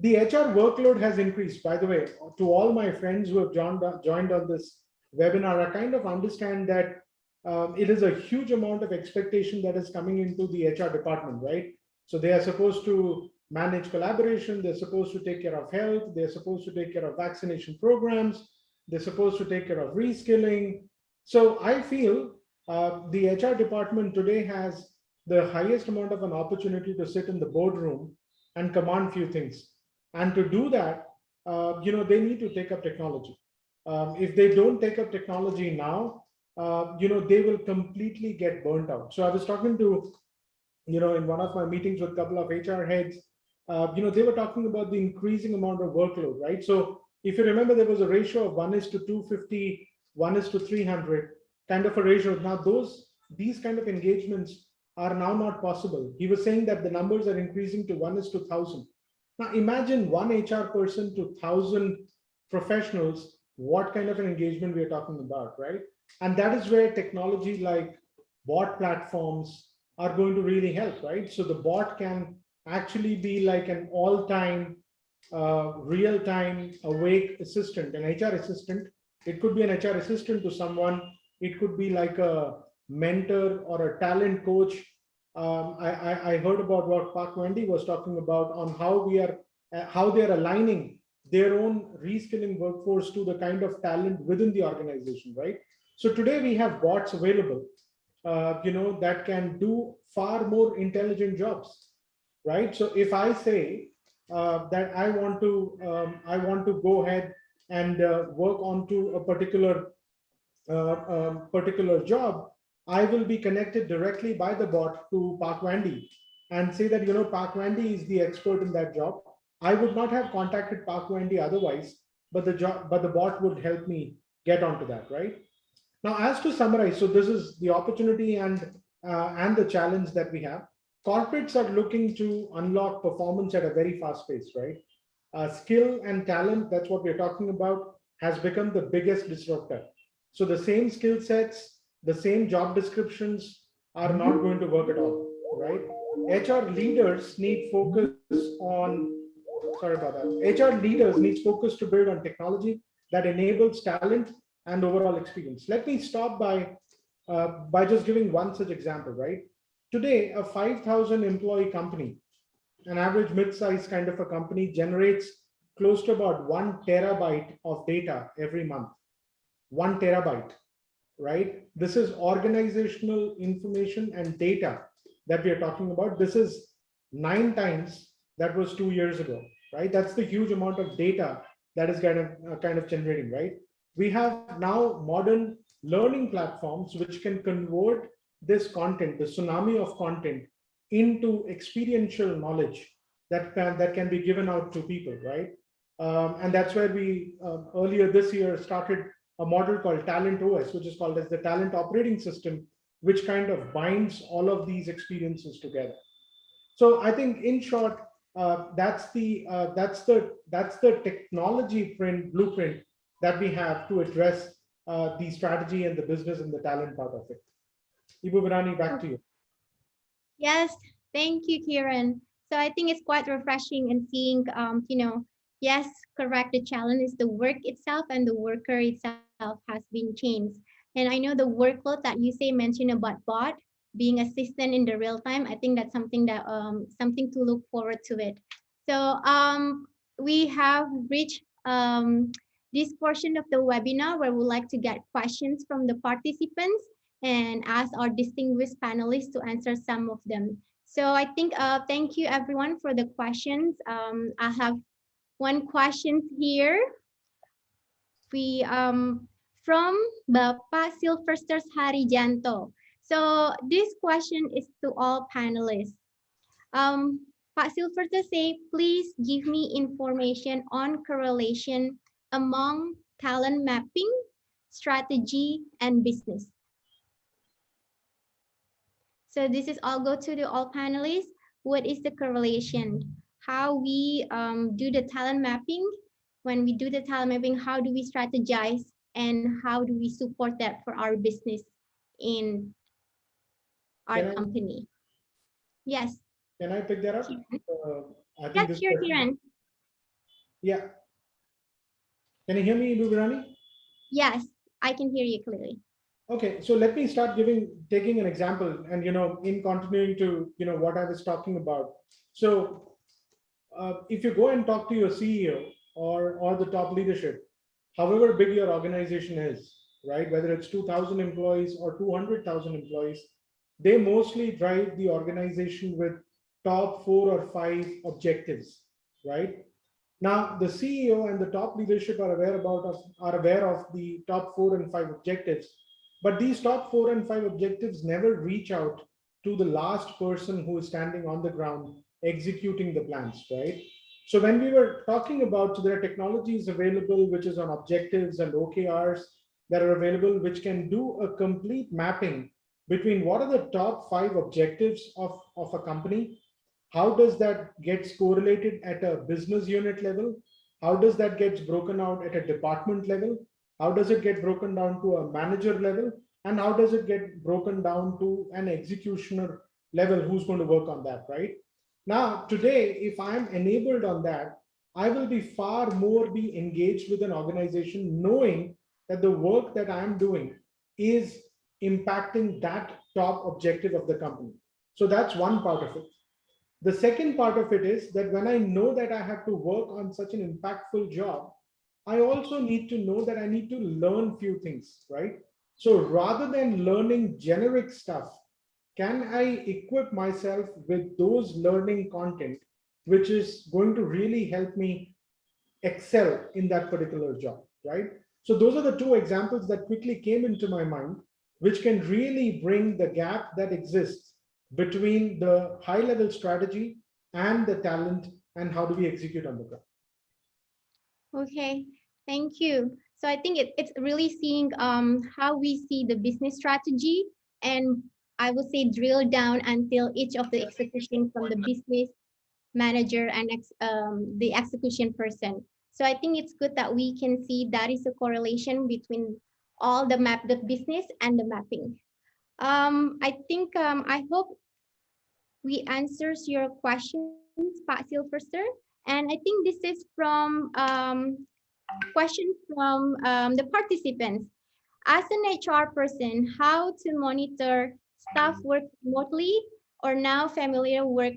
The HR workload has increased, by the way. To all my friends who have joined on this webinar, I kind of understand that it is a huge amount of expectation that is coming into the HR department, right? So they are supposed to manage collaboration, they're supposed to take care of health, they're supposed to take care of vaccination programs, they're supposed to take care of reskilling. So I feel the HR department today has the highest amount of an opportunity to sit in the boardroom and command few things. And to do that, they need to take up technology. If they don't take up technology now, they will completely get burnt out. So I was talking to, in one of my meetings with a couple of HR heads, they were talking about the increasing amount of workload, right? So if you remember, there was a ratio of 1:250, 1:300 kind of a ratio. Now these kind of engagements are now not possible. He was saying that the numbers are increasing to 1:1000. Now imagine one HR person to 1,000 professionals, what kind of an engagement we are talking about, right? And that is where technology like bot platforms are going to really help, right? So the bot can actually be like an all-time, real-time awake assistant, an HR assistant. It could be an HR assistant to someone. It could be like a mentor or a talent coach. I heard about what Park Wendy was talking about on how they're aligning their own reskilling workforce to the kind of talent within the organization, right? So today we have bots available, that can do far more intelligent jobs, right? So if I say that I want to go ahead and work onto a particular job, I will be connected directly by the bot to Park Wendy and say that, Park Wendy is the expert in that job. I would not have contacted Park Wendy otherwise, but the bot would help me get onto that, right? Now, as to summarize, so this is the opportunity and the challenge that we have. Corporates are looking to unlock performance at a very fast pace, right? Skill and talent, that's what we're talking about, has become the biggest disruptor. So the same skill sets, the same job descriptions are not going to work at all, right? HR leaders need focus on, sorry about that. HR leaders need focus to build on technology that enables talent and overall experience. Let me stop by just giving one such example, right? Today, a 5,000 employee company, an average mid-size kind of a company, generates close to about 1 terabyte of data every month. 1 terabyte, right? This is organizational information and data that we are talking about. This is 9 times that was 2 years ago, right? That's the huge amount of data that is kind of generating, right? We have now modern learning platforms which can convert this content, the tsunami of content, into experiential knowledge that can be given out to people, right? And that's where we earlier this year started a model called Talent OS, which is called as the Talent Operating System, which kind of binds all of these experiences together. So I think, in short, that's the technology blueprint that we have to address the strategy and the business and the talent part of it. Ibu Virani, back to you. Yes, thank you, Kiran. So I think it's quite refreshing and seeing, Yes, correct. The challenge is the work itself and the worker itself has been changed. And I know the workload that you say mentioned about bot being assistant in the real time. I think that's something that something to look forward to it. So we have reached this portion of the webinar where we would like to get questions from the participants and ask our distinguished panelists to answer some of them. So I think thank you everyone for the questions. I have one question here. We from Bapak Sylvester Harijanto. So this question is to all panelists. Pak Sylvester say, please give me information on correlation among talent mapping, strategy, and business. So this is all go to the all panelists. What is the correlation? How we do the talent mapping? When we do the talent mapping, how do we strategize and how do we support that for our business in our Can I company? Yes. can I pick that up? I think Yes, this sure, question. Kiran. Yeah. Can you hear me, Bhubrani? Yes, I can hear you clearly. Okay, so let me start taking an example, and in continuing to what I was talking about. So if you go and talk to your CEO or the top leadership, however big your organization is, right, whether it's 2,000 employees or 200,000 employees, they mostly drive the organization with top 4 or 5 objectives, right? Now, the CEO and the top leadership are aware of the top 4 and 5 objectives, but these top 4 and 5 objectives never reach out to the last person who is standing on the ground executing the plans, right? So when we were talking about, so there are technologies available which is on objectives and OKRs that are available, which can do a complete mapping between what are the top 5 objectives of a company. How does that gets correlated at a business unit level? How does that gets broken out at a department level? How does it get broken down to a manager level? And how does it get broken down to an executioner level who's going to work on that, right? Now, today, if I'm enabled on that, I will be far more be engaged with an organization knowing that the work that I'm doing is impacting that top objective of the company. So that's one part of it. The second part of it is that when I know that I have to work on such an impactful job, I also need to know that I need to learn few things, right? So rather than learning generic stuff, can I equip myself with those learning content, which is going to really help me excel in that particular job, right? So those are the two examples that quickly came into my mind, which can really bring the gap that exists between the high level strategy and the talent and how do we execute on the ground. Okay, thank you. So I think it's really seeing how we see the business strategy and I would say drill down until each of the execution from the business manager and the execution person. So I think it's good that we can see that is a correlation between all the business and the mapping. I think I hope we answers your questions, Pak Silverster. And I think this is from question from the participants. As an HR person, how to monitor staff work remotely or now familiar work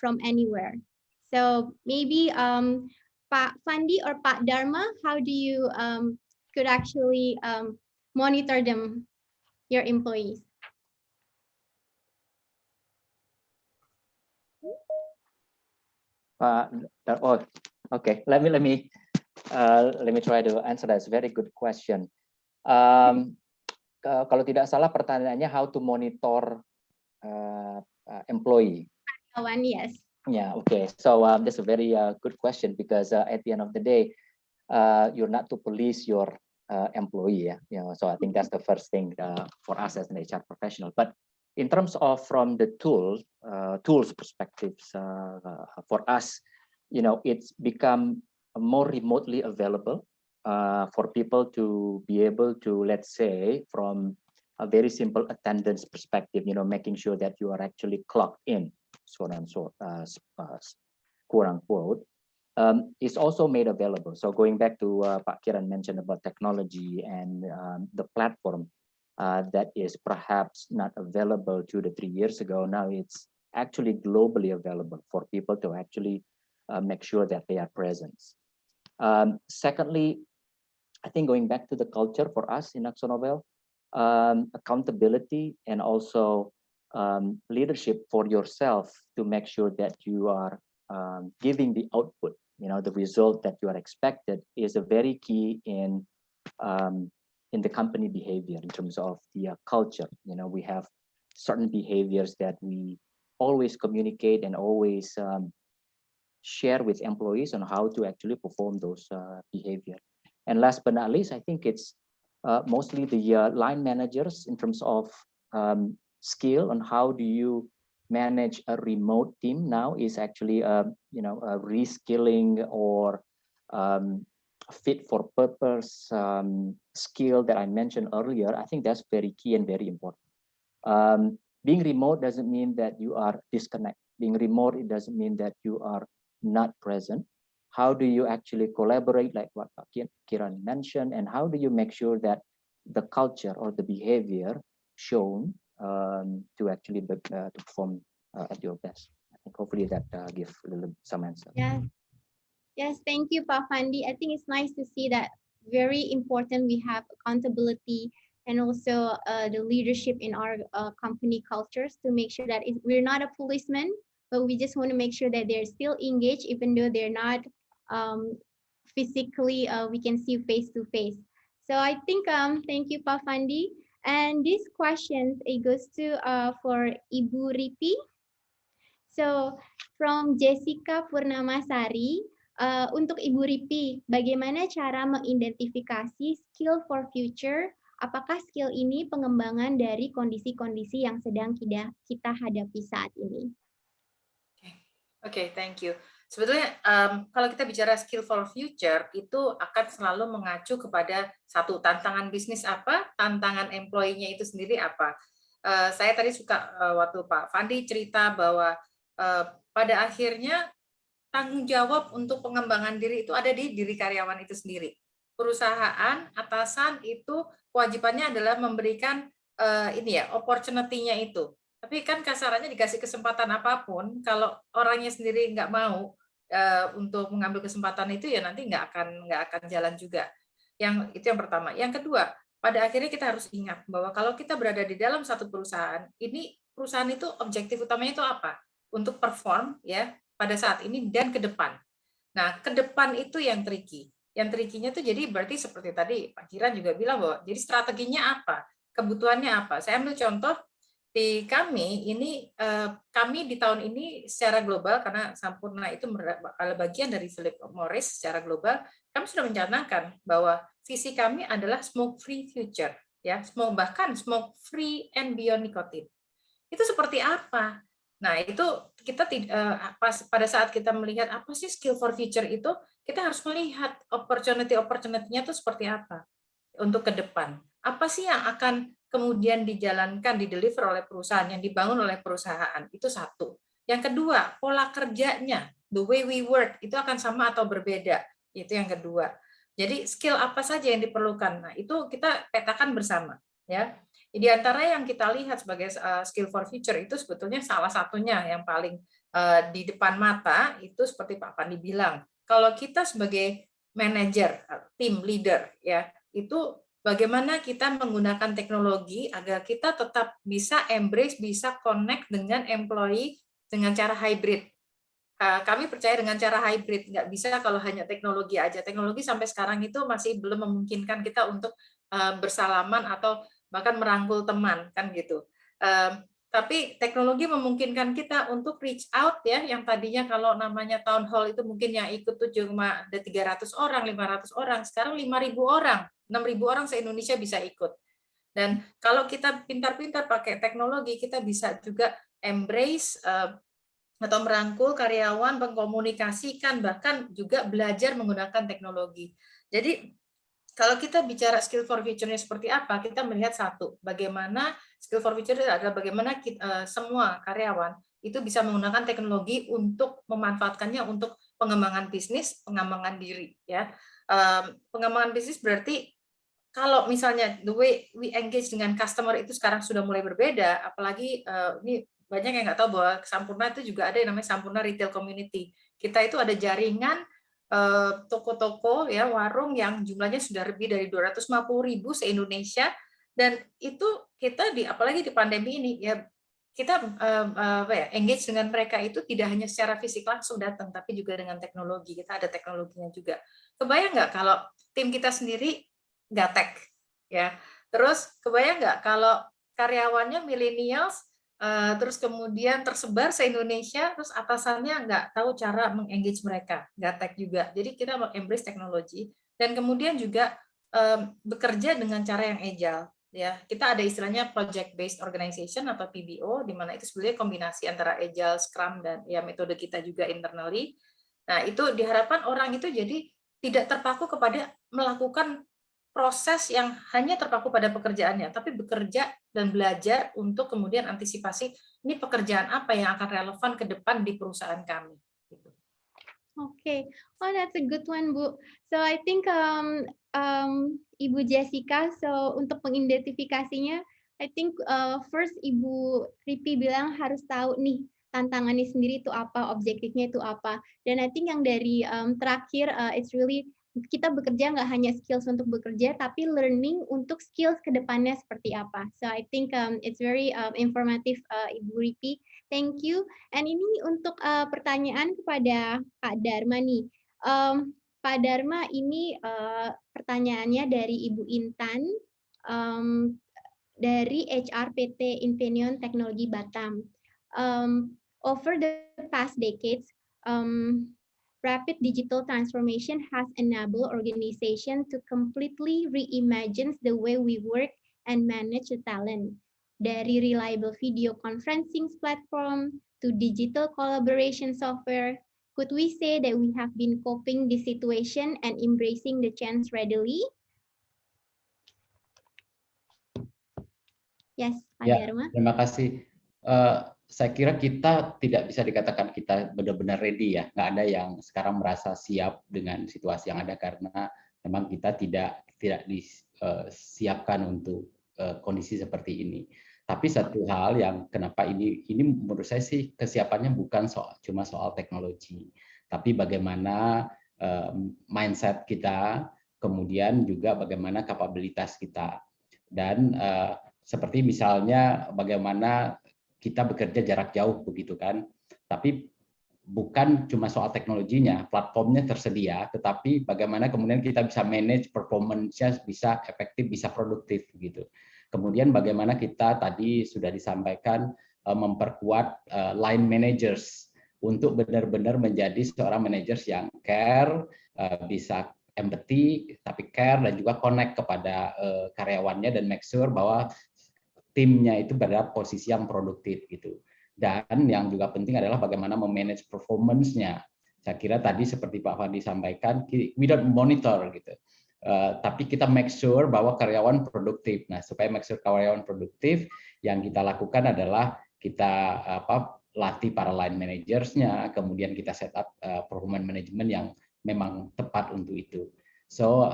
from anywhere? So maybe Pak Fandi or Pak Dharma, how do you could actually monitor them, your employees? Oh, okay. Let me try to answer that. It's a very good question. Kalau tidak salah pertanyaannya how to monitor employee. Yes. Yeah. Okay. So that's a very good question because at the end of the day, you're not to police your employee. Yeah. So I think that's the first thing for us as an HR professional. But in terms of from the tools perspectives, for us, it's become more remotely available for people to be able to, let's say, from a very simple attendance perspective, making sure that you are actually clocked in, so on and so, quote unquote. is also made available. So going back to Pak Kiran mentioned about technology and the platform that is perhaps not available 2 to 3 years ago, now it's actually globally available for people to actually make sure that they are present. Secondly, I think going back to the culture for us in AkzoNobel, accountability and also leadership for yourself to make sure that you are giving the output, the result that you are expected is a very key in the company behavior in terms of the culture. We have certain behaviors that we always communicate and always share with employees on how to actually perform those behavior. And last but not least, I think it's mostly the line managers in terms of skill on how do you manage a remote team now is actually a reskilling or fit for purpose skill that I mentioned earlier. I think that's very key and very important. Being remote doesn't mean that you are disconnected. Being remote, it doesn't mean that you are not present. How do you actually collaborate, like what Kiran mentioned, and how do you make sure that the culture or the behavior shown to actually to perform at your best? I think hopefully that gives some answer. Yeah. Yes, thank you, Pak Fandi. I think it's nice to see that very important we have accountability and also the leadership in our company cultures to make sure that we're not a policeman, but we just want to make sure that they're still engaged, even though they're not physically, we can see face to face. So I think, thank you, Pak Fandi. And this question, it goes to for Ibu Ripi. So from Jessica Purnamasari, untuk Ibu Ripi, bagaimana cara mengidentifikasi skill for future? Apakah skill ini pengembangan dari kondisi-kondisi yang sedang kita hadapi saat ini? Oke, thank you. Sebetulnya kalau kita bicara skill for future itu akan selalu mengacu kepada satu tantangan bisnis apa, tantangan employee-nya itu sendiri apa. Saya tadi suka waktu Pak Fandi cerita bahwa pada akhirnya tanggung jawab untuk pengembangan diri itu ada di diri karyawan itu sendiri. Perusahaan, atasan itu kewajibannya adalah memberikan opportunity-nya itu. Tapi kan kasarannya dikasih kesempatan apapun, kalau orangnya sendiri nggak mau untuk mengambil kesempatan itu, ya nanti nggak akan jalan juga. Itu yang pertama. Yang kedua, pada akhirnya kita harus ingat bahwa kalau kita berada di dalam satu perusahaan, ini perusahaan itu objektif utamanya itu apa? Untuk perform ya pada saat ini dan ke depan. Nah, ke depan itu yang tricky. Yang tricky-nya tuh jadi berarti seperti tadi Pak Kiran juga bilang bahwa jadi strateginya apa? Kebutuhannya apa? Saya ambil contoh di kami di tahun ini secara global, karena Sampurna itu adalah bagian dari Philip Morris secara global, kami sudah mencanangkan bahwa visi kami adalah smoke free future, ya, bahkan smoke free and beyond nicotine. Itu seperti apa? Nah, itu kita pada saat kita melihat apa sih skill for future itu, kita harus melihat opportunity-nya itu seperti apa untuk ke depan. Apa sih yang akan kemudian dijalankan, dideliver oleh perusahaan, yang dibangun oleh perusahaan, itu satu. Yang kedua, pola kerjanya, the way we work, itu akan sama atau berbeda, itu yang kedua. Jadi skill apa saja yang diperlukan, nah itu kita petakan bersama. Ya. Di antara yang kita lihat sebagai skill for future itu sebetulnya salah satunya yang paling di depan mata, itu seperti Pak Pandi bilang, kalau kita sebagai manajer, team leader, ya itu bagaimana kita menggunakan teknologi agar kita tetap bisa embrace, bisa connect dengan employee dengan cara hybrid. Kami percaya dengan cara hybrid, nggak bisa kalau hanya teknologi aja. Teknologi sampai sekarang itu masih belum memungkinkan kita untuk bersalaman atau bahkan merangkul teman, kan gitu. Tapi teknologi memungkinkan kita untuk reach out ya, yang tadinya kalau namanya town hall itu mungkin yang ikut tuh cuma ada 300 orang, 500 orang, sekarang 5.000 orang. 6.000 orang se-Indonesia bisa ikut. Dan kalau kita pintar-pintar pakai teknologi, kita bisa juga embrace atau merangkul karyawan, mengkomunikasikan, bahkan juga belajar menggunakan teknologi. Jadi kalau kita bicara skill for future-nya seperti apa, kita melihat satu, bagaimana skill for future adalah bagaimana semua karyawan itu bisa menggunakan teknologi untuk memanfaatkannya untuk pengembangan bisnis, pengembangan diri ya. Pengembangan bisnis berarti kalau misalnya the way we engage dengan customer itu sekarang sudah mulai berbeda, apalagi ini banyak yang nggak tahu bahwa Sampurna itu juga ada yang namanya Sampurna Retail Community. Kita itu ada jaringan toko-toko ya, warung yang jumlahnya sudah lebih dari 250.000 se-Indonesia, dan itu kita apalagi di pandemi ini ya, kita engage dengan mereka itu tidak hanya secara fisik langsung datang, tapi juga dengan teknologi. Kita ada teknologinya juga. Kebayang nggak kalau tim kita sendiri gaptek ya, terus kebayang nggak kalau karyawannya millennials, terus kemudian tersebar se-Indonesia, terus atasannya nggak tahu cara mengengage mereka, gaptek juga. Jadi kita embrace teknologi, dan kemudian juga bekerja dengan cara yang agile ya. Kita ada istilahnya project based organization atau PBO, di mana itu sebenarnya kombinasi antara agile, scrum, dan ya metode kita juga internally. Nah, itu diharapkan orang itu jadi tidak terpaku kepada melakukan proses yang hanya terpaku pada pekerjaannya, tapi bekerja dan belajar untuk kemudian antisipasi ini pekerjaan apa yang akan relevan ke depan di perusahaan kami. Okay, oh that's a good one, Bu. So I think Ibu Jessica, so untuk mengidentifikasinya, I think first Ibu Ripi bilang harus tahu nih tantangannya sendiri itu apa, objektifnya itu apa. Dan I think yang dari terakhir, it's really kita bekerja nggak hanya skills untuk bekerja, tapi learning untuk skills ke depannya seperti apa. So I think it's very informative, Ibu Ripi. Thank you. And ini untuk pertanyaan kepada Pak Dharma nih. Pak Dharma, ini pertanyaannya dari Ibu Intan dari HR PT Infineon Teknologi Batam. Over the past decades, rapid digital transformation has enabled organizations to completely reimagine the way we work and manage the talent. Dari reliable video conferencing platform to digital collaboration software, could we say that we have been coping the situation and embracing the change readily? Yes, Pak Dharma. Terima kasih. Saya kira kita tidak bisa dikatakan kita benar-benar ready ya. Nggak ada yang sekarang merasa siap dengan situasi yang ada, karena memang kita tidak disiapkan untuk kondisi seperti ini. Tapi satu hal yang kenapa ini menurut saya sih kesiapannya bukan cuma soal teknologi, tapi bagaimana mindset kita, kemudian juga bagaimana kapabilitas kita. Dan seperti misalnya bagaimana kita bekerja jarak jauh begitu kan, tapi bukan cuma soal teknologinya, platformnya tersedia, tetapi bagaimana kemudian kita bisa manage performance-nya bisa efektif, bisa produktif gitu. Kemudian bagaimana kita tadi sudah disampaikan memperkuat line managers untuk benar-benar menjadi seorang managers yang care, bisa empathy, tapi care dan juga connect kepada karyawannya dan make sure bahwa timnya itu berada posisi yang produktif gitu. Dan yang juga penting adalah bagaimana memanage performance-nya. Saya kira tadi seperti Pak Fadi sampaikan, we don't monitor gitu. Tapi kita make sure bahwa karyawan produktif. Nah, supaya make sure karyawan produktif, yang kita lakukan adalah kita latih para line managers-nya, kemudian kita set up performance management yang memang tepat untuk itu. So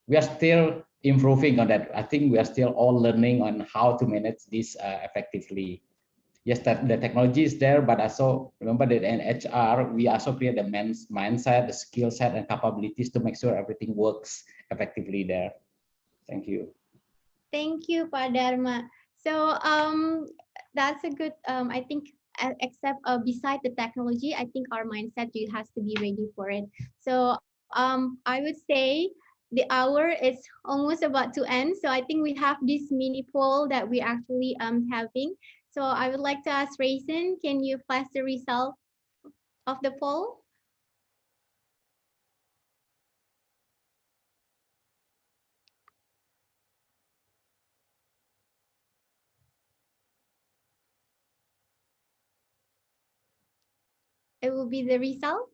we are still improving on that. I think we are still all learning on how to manage this effectively. Yes, that the technology is there, but also remember that in HR, we also create the mindset, the skill set, and capabilities to make sure everything works effectively there. Thank you. Thank you, Pak Dharma. So that's a good, I think, except beside the technology, I think our mindset has to be ready for it. So I would say the hour is almost about to end. So I think we have this mini poll that we actually having. So I would like to ask Raisin, can you flash the result of the poll? It will be the result.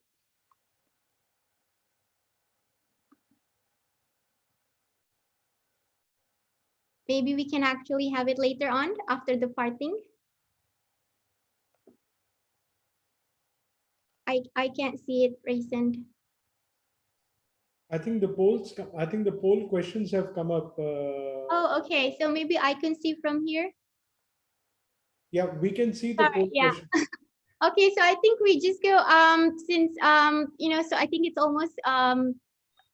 Maybe we can actually have it later on after the parting. I can't see it recent. I think the polls. I think the poll questions have come up. Oh, okay. So maybe I can see from here. Yeah, we can see the Sorry. poll Yeah. question. Okay. So I think we just go since so I think it's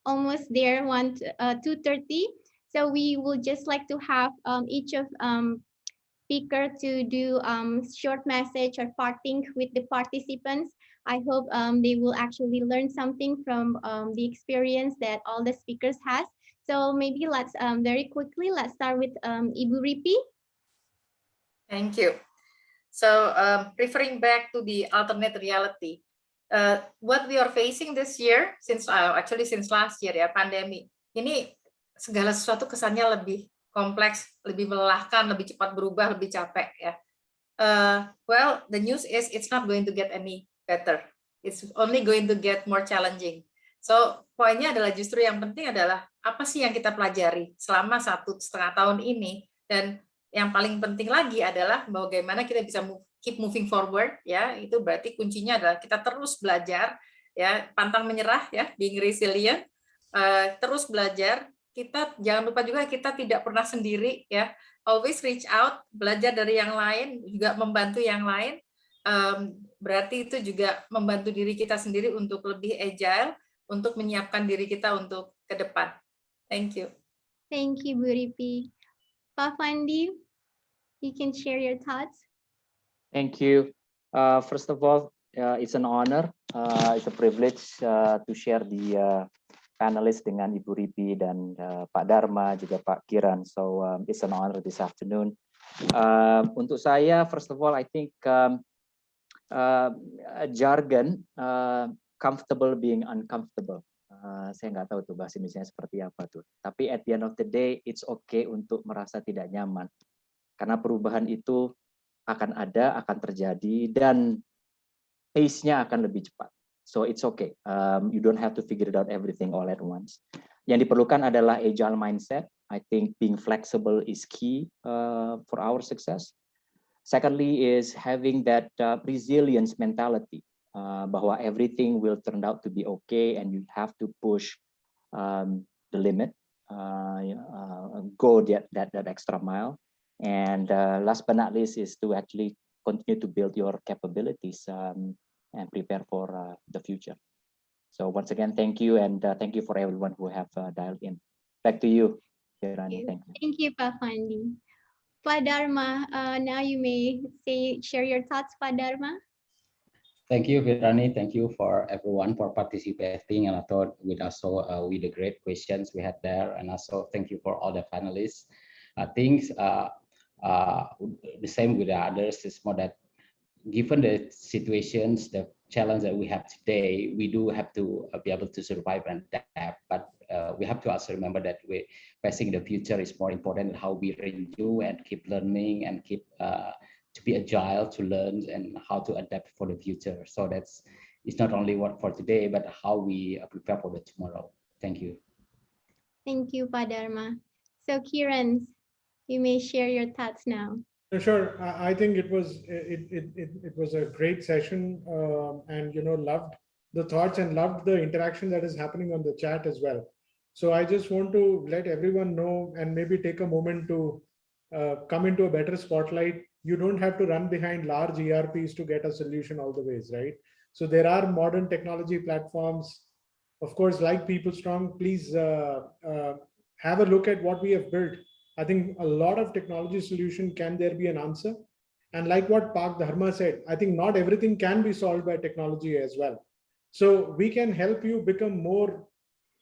almost there 2:30. So we will just like to have each of speaker to do short message or parting with the participants. I hope they will actually learn something from the experience that all the speakers has. So maybe let's very quickly, let's start with Ibu Ripi. Thank you. So referring back to the alternate reality, what we are facing this year, since last year ya, pandemi, ini segala sesuatu kesannya lebih kompleks, lebih melelahkan, lebih cepat berubah, lebih capek ya. Well, the news is it's not going to get any better. It's only going to get more challenging. So poinnya adalah justru yang penting adalah apa sih yang kita pelajari selama 1,5 tahun ini, dan yang paling penting lagi adalah bagaimana kita bisa keep moving forward ya. Itu berarti kuncinya adalah kita terus belajar ya, pantang menyerah ya, being resilient, terus belajar. Kita jangan lupa juga kita tidak pernah sendiri ya, always reach out, belajar dari yang lain, juga membantu yang lain. Berarti itu juga membantu diri kita sendiri untuk lebih agile, untuk menyiapkan diri kita untuk ke depan. Thank you. Thank you, Bu Ripi. Pak Fandi, you can share your thoughts. Thank you. First of all, it's an honor, it's a privilege to share the panelists dengan Ibu Ripi dan Pak Dharma, juga Pak Kiran. So it's an honor this afternoon. Untuk saya, first of all, I think jargon, comfortable being uncomfortable. Saya nggak tahu tuh bahasa Indonesia seperti apa tuh. Tapi at the end of the day, it's okay untuk merasa tidak nyaman. Karena perubahan itu akan ada, akan terjadi, dan pace-nya akan lebih cepat. So it's okay. You don't have to figure it out everything all at once. Yang diperlukan adalah agile mindset. I think being flexible is key for our success. Secondly is having that resilience mentality, bahwa everything will turn out to be okay and you have to push the limit, go that extra mile. And last but not least is to actually continue to build your capabilities and prepare for the future. So once again, thank you, and thank you for everyone who have dialed in. Back to you, Kirani. Thank you. Thank you, Pak Fandi. Pak Dharma, now you may share your thoughts, Pak Dharma. Thank you, Virani. Thank you for everyone for participating, and I thought with also with the great questions we had there, and also thank you for all the panelists. I think the same with the others is more that given the situations, the challenge that we have today, we do have to be able to survive and adapt. But we have to also remember that facing the future is more important. How we renew and keep learning and keep to be agile to learn and how to adapt for the future. So it's not only what for today, but how we prepare for the tomorrow. Thank you. Thank you, Pak Dharma. So Kiran, you may share your thoughts now. Sure. I think it was a great session, and loved the thoughts and loved the interaction that is happening on the chat as well. So I just want to let everyone know and maybe take a moment to come into a better spotlight. You don't have to run behind large ERPs to get a solution all the ways, right? So there are modern technology platforms, of course, like PeopleStrong. Please have a look at what we have built. I think a lot of technology solution, can there be an answer? And like what Pak Dharma said, I think not everything can be solved by technology as well. So we can help you become more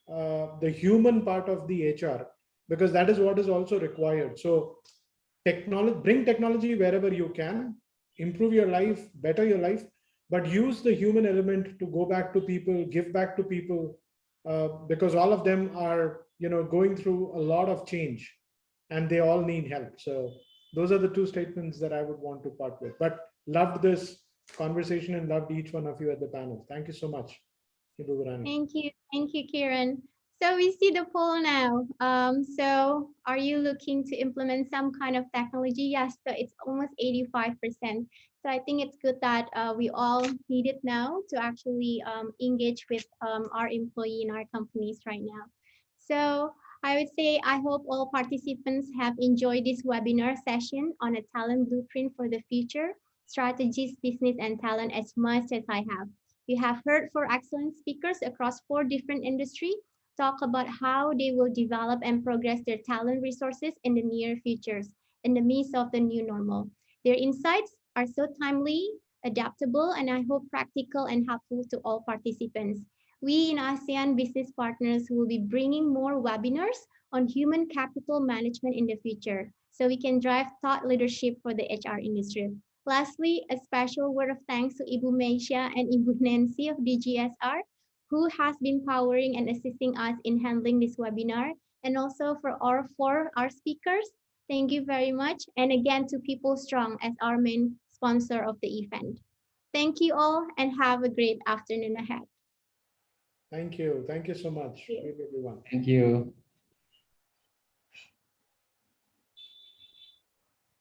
the human part of the HR, because that is what is also required. So bring technology wherever you can, improve your life, better your life, but use the human element to go back to people, give back to people, because all of them are going through a lot of change. And they all need help. So those are the two statements that I would want to part with. But loved this conversation and loved each one of you at the panel. Thank you so much. Thank you, Kiran. So we see the poll now. So are you looking to implement some kind of technology? Yes, so it's almost 85%. So I think it's good that we all need it now to actually engage with our employee in our companies right now. So I would say I hope all participants have enjoyed this webinar session on a talent blueprint for the future, strategies, business, and talent as much as I have. We have heard four excellent speakers across four different industries talk about how they will develop and progress their talent resources in the near futures in the midst of the new normal. Their insights are so timely, adaptable, and I hope practical and helpful to all participants. We in ASEAN Business Partners will be bringing more webinars on human capital management in the future so we can drive thought leadership for the HR industry. Lastly, a special word of thanks to Ibu Meisha and Ibu Nancy of DGSR who has been powering and assisting us in handling this webinar, and also for our speakers. Thank you very much. And again to People Strong as our main sponsor of the event. Thank you all and have a great afternoon ahead. Thank you. Thank you so much, Thank you. everyone. Thank you.